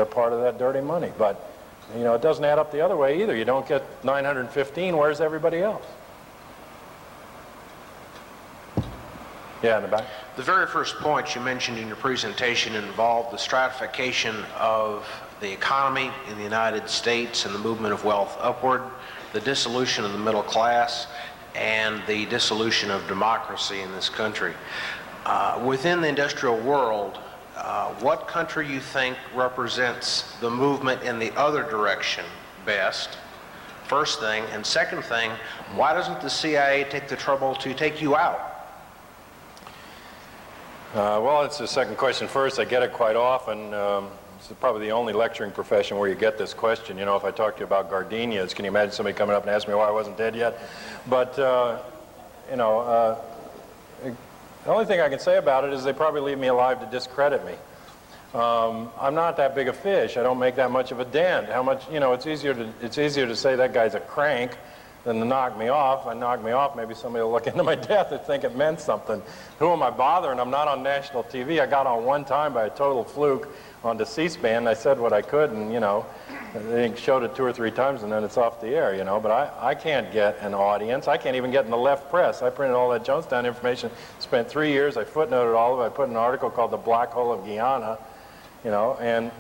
part of that dirty money. But, you know, it doesn't add up the other way either. You don't get 915. Where's everybody else? Yeah, in the back. The very first point you mentioned in your presentation involved the stratification of the economy in the United States and the movement of wealth upward, the dissolution of the middle class, and the dissolution of democracy in this country. Within the industrial world, what country you think represents the movement in the other direction best? First thing. And second thing, why doesn't the CIA take the trouble to take you out? Well, it's the second question first. I get it quite often. It's probably the only lecturing profession where you get this question. You know, if I talk to you about gardenias, can you imagine somebody coming up and asking me why I wasn't dead yet? But, you know, the only thing I can say about it is they probably leave me alive to discredit me. I'm not that big a fish. I don't make that much of a dent. How much, you know, it's easier to say that guy's a crank than to knock me off. If I knock me off, maybe somebody will look into my death and think it meant something. Who am I bothering? I'm not on national TV. I got on one time by a total fluke on the C-SPAN. I said what I could, and, you know, they showed it 2 or 3 times, and then it's off the air, you know. But I can't get an audience. I can't even get in the left press. I printed all that Jonestown information, spent 3 years. I footnoted all of it. I put an article called The Black Hole of Guyana, you know, and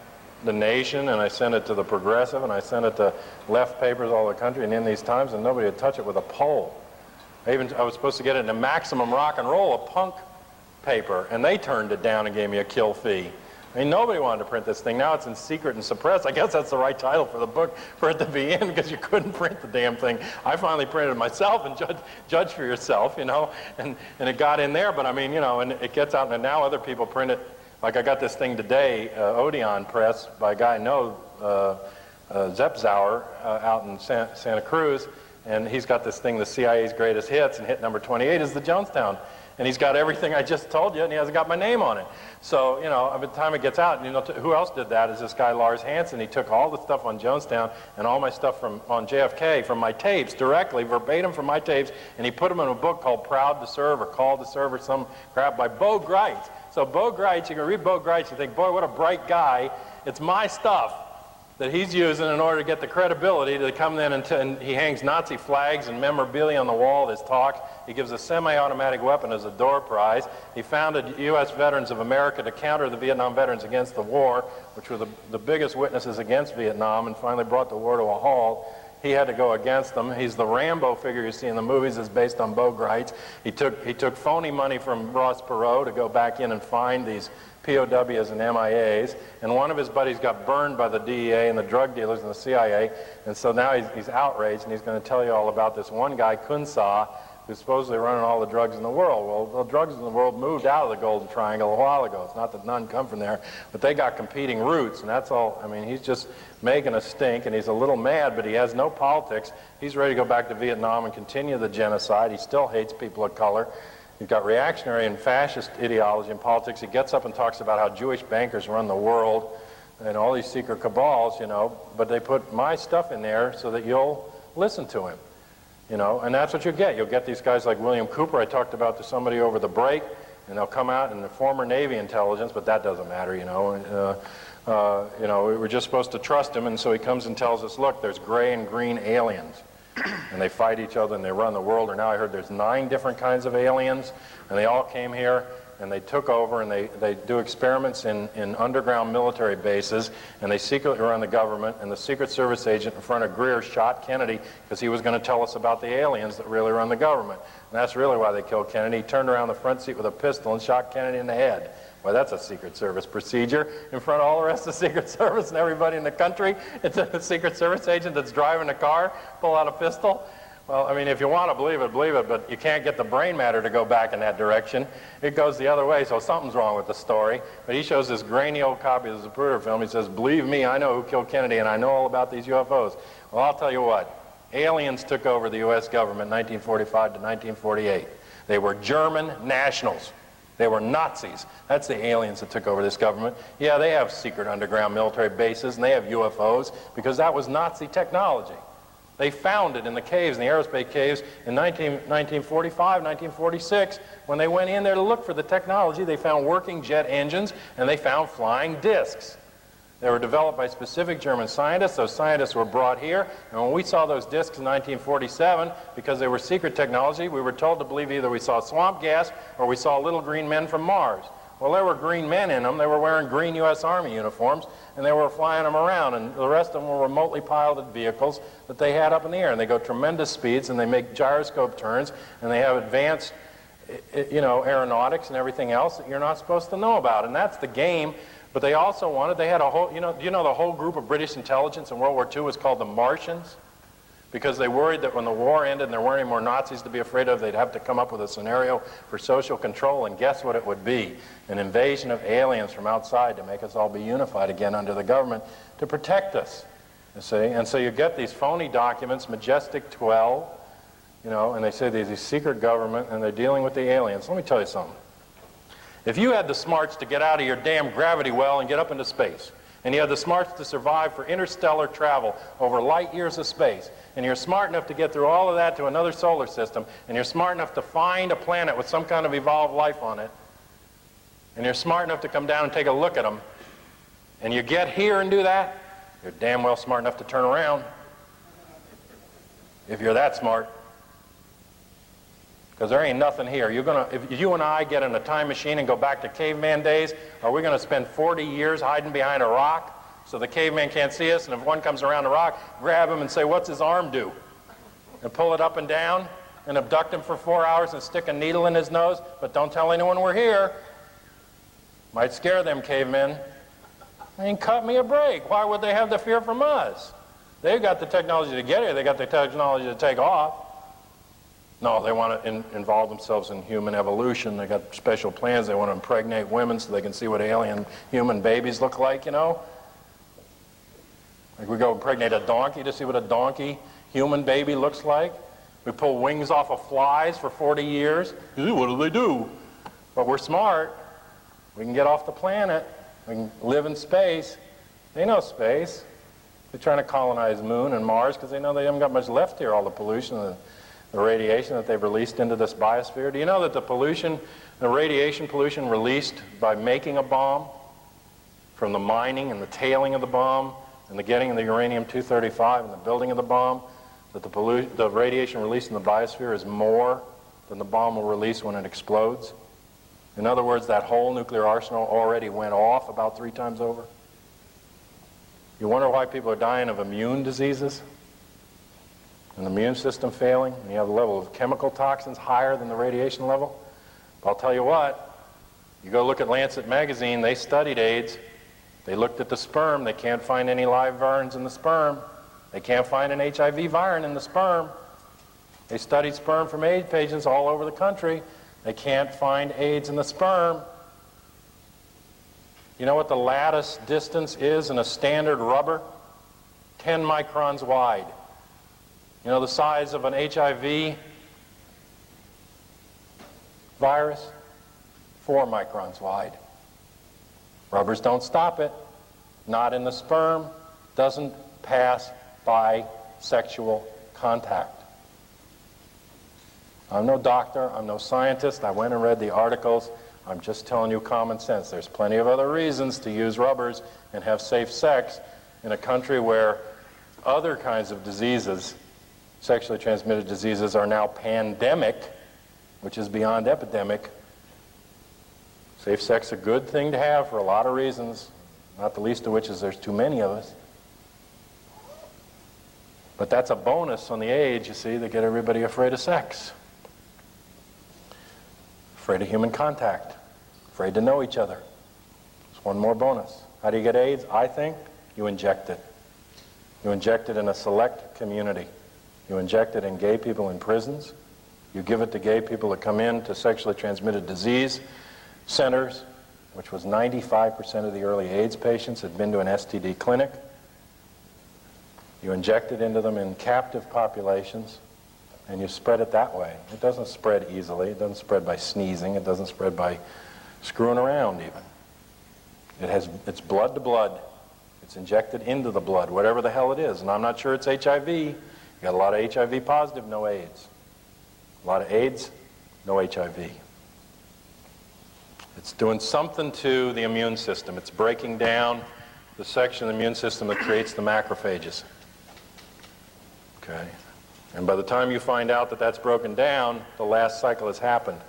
The Nation, and I sent it to The Progressive, and I sent it to left papers all over the country and in these times, and nobody would touch it with a pole. I was supposed to get it in a Maximum Rock and Roll, a punk paper, and they turned it down and gave me a kill fee. I mean, nobody wanted to print this thing. Now it's in secret and suppressed. I guess that's the right title for the book, for it to be in, because you couldn't print the damn thing. I finally printed it myself, and judge for yourself, you know, and it got in there. But I mean, you know, and it gets out, and now other people print it. Like I got this thing today, Odeon Press, by a guy I know, Zepzauer, out in Santa Cruz, and he's got this thing, The CIA's Greatest Hits, and hit number 28 is the Jonestown. And he's got everything I just told you, and he hasn't got my name on it. So, you know, by the time it gets out, you know, who else did that is this guy Lars Hansen. He took all the stuff on Jonestown and all my stuff on JFK from my tapes, directly, verbatim from my tapes, and he put them in a book called Proud to Serve or Called to Serve or some crap by Bo Greitz. So Bo Greitz, you can read Bo Greitz, you think, boy, what a bright guy. It's my stuff that he's using in order to get the credibility to come in, and he hangs Nazi flags and memorabilia on the wall of his talks. He gives a semi-automatic weapon as a door prize. He founded U.S. Veterans of America to counter the Vietnam veterans against the war, which were the biggest witnesses against Vietnam, and finally brought the war to a halt. He had to go against them. He's the Rambo figure you see in the movies is based on Bo Greitz. He took phony money from Ross Perot to go back in and find these POWs and MIAs, and one of his buddies got burned by the DEA and the drug dealers and the CIA, and so now he's outraged, and he's going to tell you all about this one guy, Kun Sa, who's supposedly running all the drugs in the world. Well, the drugs in the world moved out of the Golden Triangle a while ago. It's not that none come from there, but they got competing routes, and that's all. I mean, he's just making a stink, and he's a little mad, but he has no politics. He's ready to go back to Vietnam and continue the genocide. He still hates people of color. He's got reactionary and fascist ideology in politics. He gets up and talks about how Jewish bankers run the world and all these secret cabals, you know, but they put my stuff in there so that you'll listen to him. You know, and that's what you get. You'll get these guys like William Cooper I talked about to somebody over the break, and they'll come out in the former Navy intelligence, but that doesn't matter, you know. You know, we were just supposed to trust him, and so he comes and tells us, look, there's gray and green aliens, and they fight each other and they run the world. Or now I heard there's 9 different kinds of aliens, and they all came here, and they took over, and they do experiments in underground military bases, and they secretly run the government, and the Secret Service agent in front of Greer shot Kennedy because he was going to tell us about the aliens that really run the government. And that's really why they killed Kennedy. He turned around the front seat with a pistol and shot Kennedy in the head. Well, that's a Secret Service procedure in front of all the rest of the Secret Service and everybody in the country. It's a Secret Service agent that's driving a car, pull out a pistol. Well, I mean, if you want to believe it, but you can't get the brain matter to go back in that direction. It goes the other way, so something's wrong with the story. But he shows this grainy old copy of the Zapruder film. He says, believe me, I know who killed Kennedy, and I know all about these UFOs. Well, I'll tell you what. Aliens took over the U.S. government 1945 to 1948. They were German nationals. They were Nazis. That's the aliens that took over this government. Yeah, they have secret underground military bases, and they have UFOs, because that was Nazi technology. They found it in the caves, in the aerospace caves, in 1945, 1946. When they went in there to look for the technology, they found working jet engines, and they found flying discs. They were developed by specific German scientists. Those scientists were brought here, and when we saw those discs in 1947, because they were secret technology, we were told to believe either we saw swamp gas or we saw little green men from Mars. Well, there were green men in them. They were wearing green U.S. Army uniforms, and they were flying them around, and the rest of them were remotely piloted vehicles that they had up in the air, and they go tremendous speeds, and they make gyroscope turns, and they have advanced, aeronautics and everything else that you're not supposed to know about, and that's the game. But they also wanted, they had a whole, the whole group of British intelligence in World War II was called the Martians, because they worried that when the war ended and there weren't any more Nazis to be afraid of, they'd have to come up with a scenario for social control, and guess what it would be? An invasion of aliens from outside to make us all be unified again under the government to protect us, you see? And so you get these phony documents, Majestic 12, and they say there's a secret government and they're dealing with the aliens. Let me tell you something. If you had the smarts to get out of your damn gravity well and get up into space, and you had the smarts to survive for interstellar travel over light years of space, and you're smart enough to get through all of that to another solar system, and you're smart enough to find a planet with some kind of evolved life on it, and you're smart enough to come down and take a look at them, and you get here and do that, you're damn well smart enough to turn around. If you're that smart. Because there ain't nothing here. If you and I get in a time machine and go back to caveman days, are we going to spend 40 years hiding behind a rock so the caveman can't see us, and if one comes around the rock, grab him and say, what's his arm do? And pull it up and down and abduct him for 4 hours and stick a needle in his nose, but don't tell anyone we're here. Might scare them cavemen. I mean, cut me a break. Why would they have the fear from us? They've got the technology to get here. They got the technology to take off. No, they want to involve themselves in human evolution. They got special plans. They want to impregnate women so they can see what alien human babies look like, Like we go impregnate a donkey to see what a donkey human baby looks like. We pull wings off of flies for 40 years. What do they do? But we're smart. We can get off the planet. We can live in space. They know space. They're trying to colonize Moon and Mars because they know they haven't got much left here, all the pollution, the radiation that they've released into this biosphere. Do you know that the radiation pollution released by making a bomb, from the mining and the tailing of the bomb and the getting of the uranium-235 and the building of the bomb, that the radiation released in the biosphere is more than the bomb will release when it explodes? In other words, that whole nuclear arsenal already went off about 3 times over. You wonder why people are dying of immune diseases? And the immune system failing, and you have a level of chemical toxins higher than the radiation level. But I'll tell you what, you go look at Lancet magazine, they studied AIDS. They looked at the sperm. They can't find any live virions in the sperm. They can't find an HIV virion in the sperm. They studied sperm from AIDS patients all over the country. They can't find AIDS in the sperm. You know what the lattice distance is in a standard rubber? 10 microns wide. You know the size of an HIV virus? 4 microns wide. Rubbers don't stop it. Not in the sperm. Doesn't pass by sexual contact. I'm no doctor. I'm no scientist. I went and read the articles. I'm just telling you common sense. There's plenty of other reasons to use rubbers and have safe sex in a country where other kinds of diseases, sexually transmitted diseases, are now pandemic, which is beyond epidemic. Safe sex is a good thing to have for a lot of reasons, not the least of which is there's too many of us. But that's a bonus on the age, you see, that get everybody afraid of sex. Afraid of human contact. Afraid to know each other. It's one more bonus. How do you get AIDS? I think you inject it. You inject it in a select community. You inject it in gay people in prisons. You give it to gay people that come in to sexually transmitted disease centers, which was 95% of the early AIDS patients had been to an STD clinic. You inject it into them in captive populations, and you spread it that way. It doesn't spread easily. It doesn't spread by sneezing. It doesn't spread by screwing around even. It's blood to blood. It's injected into the blood, whatever the hell it is. And I'm not sure it's HIV. You got a lot of HIV positive, no AIDS. A lot of AIDS, no HIV. It's doing something to the immune system. It's breaking down the section of the immune system that creates the macrophages. Okay? And by the time you find out that that's broken down, the last cycle has happened.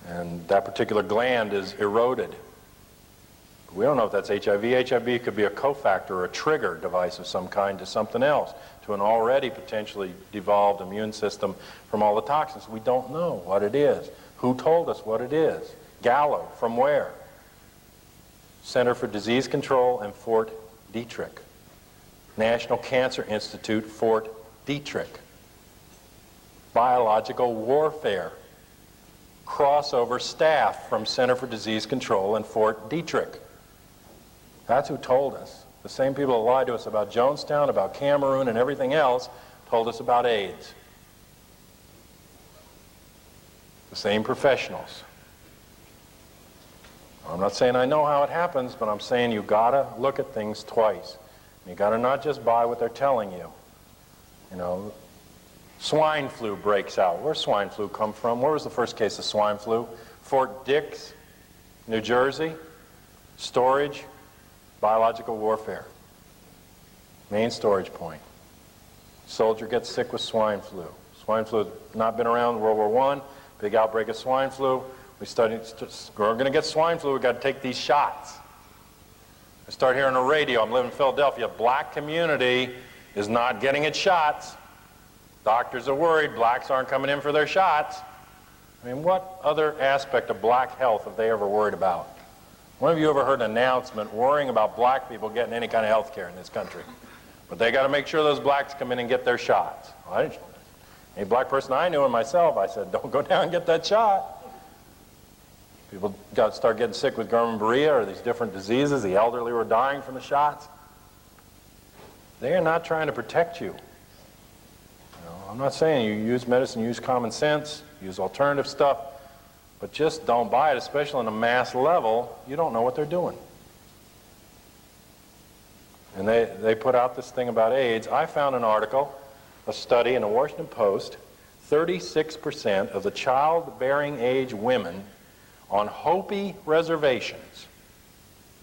And that particular gland is eroded. We don't know if that's HIV. HIV could be a cofactor or a trigger device of some kind to something else, to an already potentially devolved immune system from all the toxins. We don't know what it is. Who told us what it is? Gallo, from where? Center for Disease Control and Fort Detrick. National Cancer Institute, Fort Detrick. Biological warfare. Crossover staff from Center for Disease Control and Fort Detrick. That's who told us. The same people that lied to us about Jonestown, about Cameroon, and everything else told us about AIDS. The same professionals. I'm not saying I know how it happens, but I'm saying you gotta look at things twice. You gotta not just buy what they're telling you. You know, swine flu breaks out. Where's swine flu come from? Where was the first case of swine flu? Fort Dix, New Jersey. Storage, biological warfare. Main storage point. Soldier gets sick with swine flu. Swine flu has not been around in World War I. Big outbreak of swine flu. We're going to get swine flu. We've got to take these shots. I start hearing on the radio. I'm living in Philadelphia. Black community is not getting its shots. Doctors are worried. Blacks aren't coming in for their shots. I mean, what other aspect of black health have they ever worried about? When have you ever heard an announcement worrying about black people getting any kind of health care in this country? But they got to make sure those blacks come in and get their shots. Well, any black person I knew and myself, I said, don't go down and get that shot. People got to start getting sick with Guillain-Barré or these different diseases. The elderly were dying from the shots. They are not trying to protect you. I'm not saying you use medicine, use common sense, use alternative stuff, but just don't buy it, especially on a mass level. You don't know what they're doing. And they put out this thing about AIDS. I found an article, a study in the Washington Post, 36% of the childbearing age women on Hopi reservations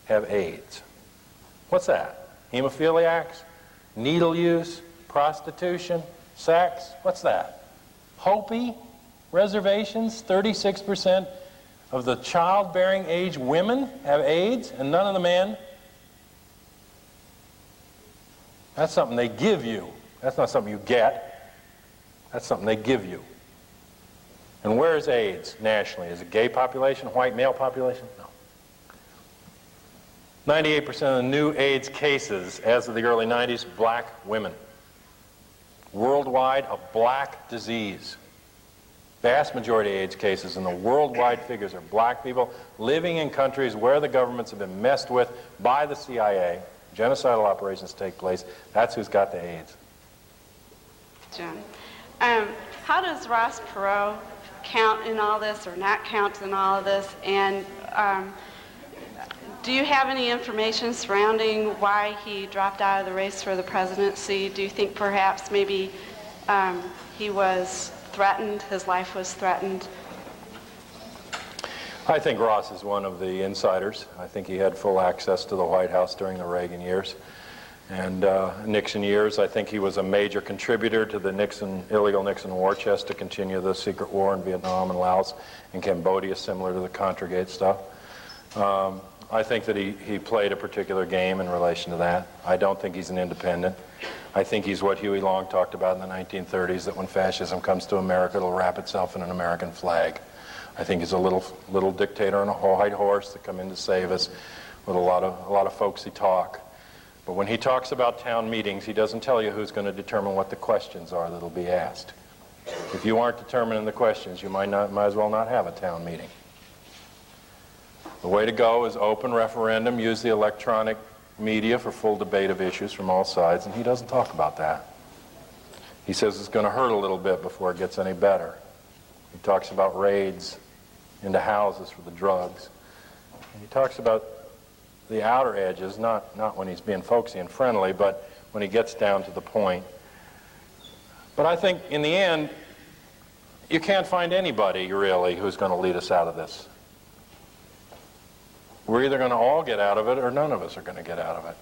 have AIDS. What's that? Hemophiliacs? Needle use? Prostitution? Sex? What's that? Hopi reservations, 36% of the childbearing age women have AIDS and none of the men? That's something they give you. That's not something you get. That's something they give you. And where's AIDS nationally? Is it gay population, white male population? No. 98% of the new AIDS cases as of the early 90s, black women. Worldwide, a black disease. Vast majority of AIDS cases in the worldwide figures are black people living in countries where the governments have been messed with by the CIA. Genocidal operations take place. That's who's got the AIDS. John, how does Ross Perot count in all this or not count in all of this? And do you have any information surrounding why he dropped out of the race for the presidency? Do you think perhaps maybe he was threatened, his life was threatened? I think Ross is one of the insiders. I think he had full access to the White House during the Reagan years. And Nixon years, I think he was a major contributor to the illegal Nixon war chest to continue the secret war in Vietnam and Laos and Cambodia, similar to the Contragate stuff. I think that he played a particular game in relation to that. I don't think he's an independent. I think he's what Huey Long talked about in the 1930s, that when fascism comes to America, it'll wrap itself in an American flag. I think he's a little dictator on a white horse that come in to save us with a lot of folksy talk. But when he talks about town meetings, he doesn't tell you who's going to determine what the questions are that'll be asked. If you aren't determining the questions, you might as well not have a town meeting. The way to go is open referendum, use the electronic media for full debate of issues from all sides, and he doesn't talk about that. He says it's going to hurt a little bit before it gets any better. He talks about raids into houses for the drugs. And he talks about the outer edges, not when he's being folksy and friendly, but when he gets down to the point. But I think in the end, you can't find anybody really who's going to lead us out of this. We're either going to all get out of it or none of us are going to get out of it.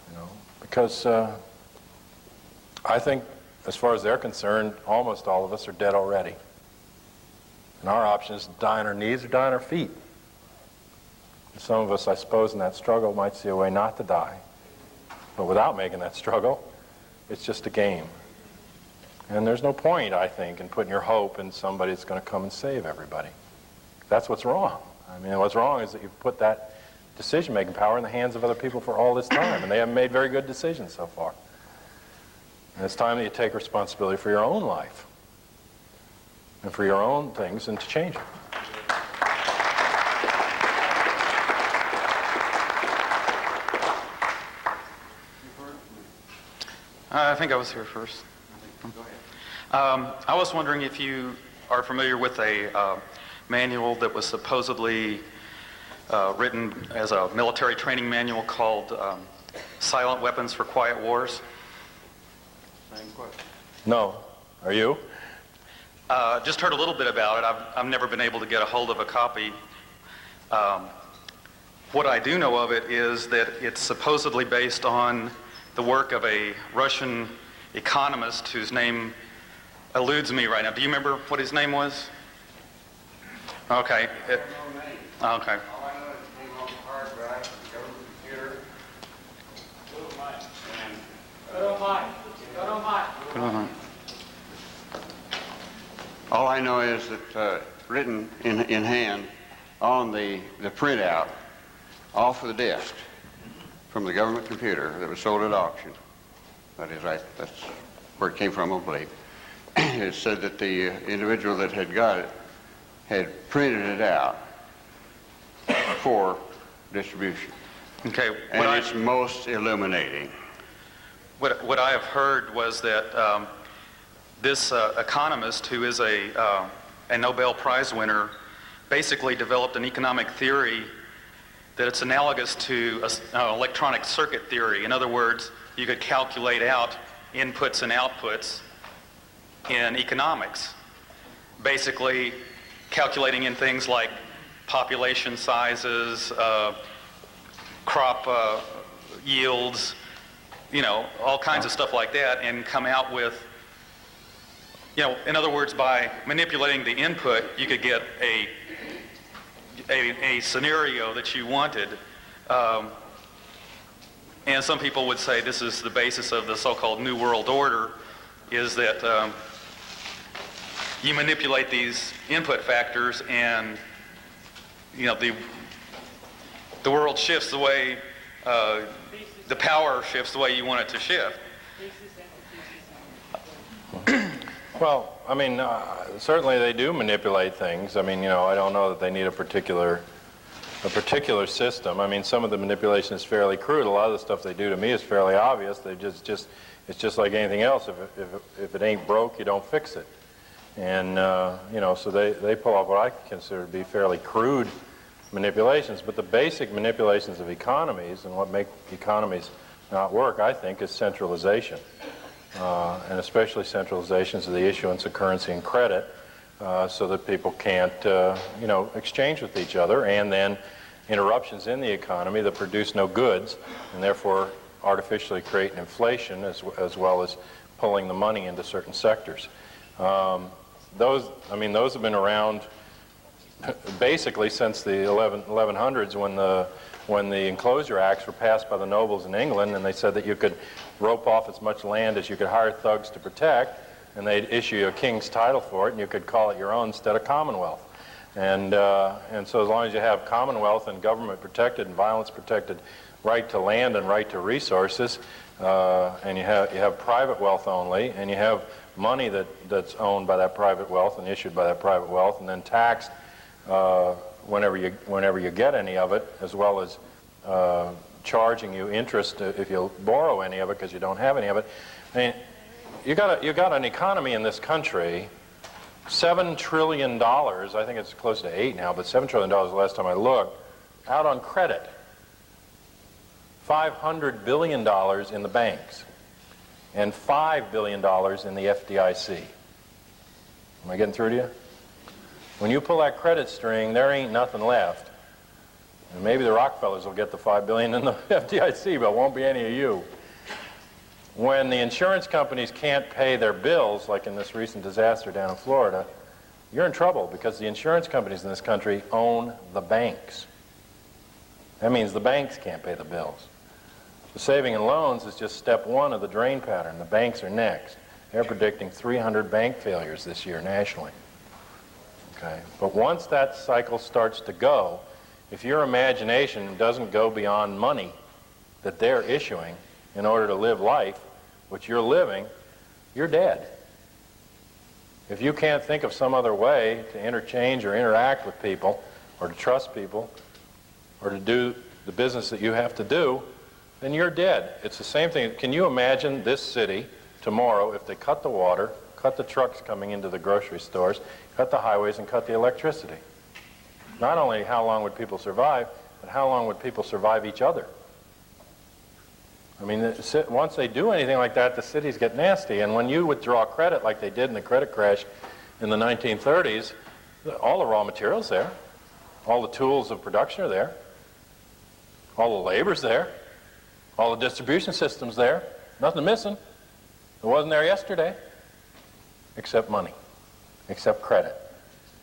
You know, because I think as far as they're concerned, almost all of us are dead already. And our option is to die on our knees or die on our feet. And some of us, I suppose, in that struggle might see a way not to die. But without making that struggle, it's just a game. And there's no point, I think, in putting your hope in somebody that's going to come and save everybody. That's what's wrong. I mean, what's wrong is that you've put that decision-making power in the hands of other people for all this time, and they haven't made very good decisions so far. And it's time that you take responsibility for your own life and for your own things and to change it. I think I was here first. I was wondering if you are familiar with a manual that was supposedly written as a military training manual called Silent Weapons for Quiet Wars. No. Are you? Just heard a little bit about it. I've never been able to get a hold of a copy. What I do know of it is that it's supposedly based on the work of a Russian economist whose name eludes me right now. Do you remember what his name was? Okay. Okay. All I know is that written in hand on the printout off of the desk from the government computer that was sold at auction. That's where it came from, I believe. It said that the individual that had got it had printed it out for distribution. Okay. And it's most illuminating. What I have heard was that this economist, who is a Nobel Prize winner, basically developed an economic theory that it's analogous to electronic circuit theory. In other words, you could calculate out inputs and outputs in economics. Basically, calculating in things like population sizes, crop yields, you know, all kinds of stuff like that, and come out with, you know, in other words, by manipulating the input, you could get a scenario that you wanted. And some people would say this is the basis of the so-called New World Order, is that you manipulate these input factors and, you know, the world shifts the way, the power shifts the way you want it to shift. Well, I mean, certainly they do manipulate things. I mean, you know, I don't know that they need a particular system. I mean, some of the manipulation is fairly crude. A lot of the stuff they do to me is fairly obvious. They it's just like anything else. If it ain't broke, you don't fix it. And you know, so they pull off what I consider to be fairly crude manipulations. But the basic manipulations of economies and what make economies not work, I think, is centralization. And especially centralizations of the issuance of currency and credit, so that people can't, you know, exchange with each other, and then interruptions in the economy that produce no goods, and therefore artificially creating inflation as well as pulling the money into certain sectors. Those have been around basically since the 1100s when the Enclosure Acts were passed by the nobles in England, and they said that you could rope off as much land as you could hire thugs to protect, and they'd issue you a king's title for it, and you could call it your own instead of Commonwealth. And so as long as you have Commonwealth and government protected and violence protected right to land and right to resources, and you have private wealth only, and you have money that's owned by that private wealth and issued by that private wealth and then taxed whenever you get any of it, as well as charging you interest if you borrow any of it because you don't have any of it. I mean, you got an economy in this country, $7 trillion, I think it's close to 8 now, but $7 trillion the last time I looked, out on credit. $500 billion in the banks, and $5 billion in the FDIC. Am I getting through to you? When you pull that credit string, there ain't nothing left. And maybe the Rockefellers will get the $5 billion in the FDIC, but it won't be any of you. When the insurance companies can't pay their bills, like in this recent disaster down in Florida, you're in trouble because the insurance companies in this country own the banks. That means the banks can't pay the bills. The saving and loans is just step one of the drain pattern. The banks are next. They're predicting 300 bank failures this year nationally. Okay. But once that cycle starts to go, if your imagination doesn't go beyond money that they're issuing in order to live life, which you're living, you're dead. If you can't think of some other way to interchange or interact with people, or to trust people, or to do the business that you have to do, then you're dead. It's the same thing. Can you imagine this city tomorrow if they cut the water, cut the trucks coming into the grocery stores, cut the highways, and cut the electricity? Not only how long would people survive, but how long would people survive each other? I mean, once they do anything like that, the cities get nasty. And when you withdraw credit like they did in the credit crash in the 1930s, all the raw material's there. All the tools of production are there. All the labor's there. All the distribution system's there. Nothing missing. It wasn't there yesterday. Except money. Except credit.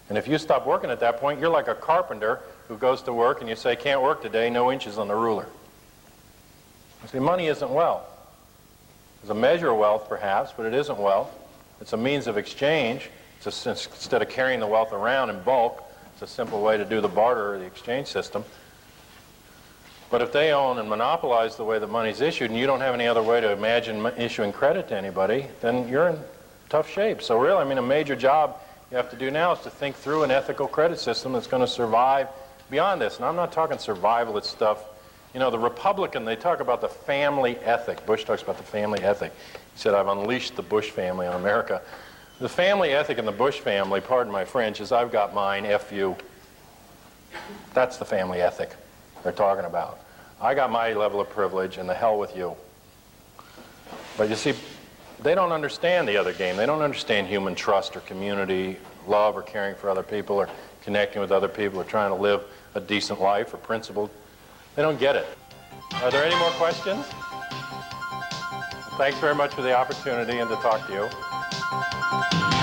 And if you stop working at that point, you're like a carpenter who goes to work and you say, can't work today, no inches on the ruler. You see, money isn't wealth. It's a measure of wealth, perhaps, but it isn't wealth. It's a means of exchange. Instead of carrying the wealth around in bulk, it's a simple way to do the barter or the exchange system. But if they own and monopolize the way that money's issued, and you don't have any other way to imagine issuing credit to anybody, then you're in tough shape. So really, I mean, a major job you have to do now is to think through an ethical credit system that's going to survive beyond this. And I'm not talking survivalist stuff. You know, the Republican, they talk about the family ethic. Bush talks about the family ethic. He said, I've unleashed the Bush family on America. The family ethic in the Bush family, pardon my French, is I've got mine, F you. That's the family ethic they're talking about. I got my level of privilege, and the hell with you. But you see, they don't understand the other game. They don't understand human trust or community, love or caring for other people or connecting with other people or trying to live a decent life or principled. They don't get it. Are there any more questions? Thanks very much for the opportunity and to talk to you.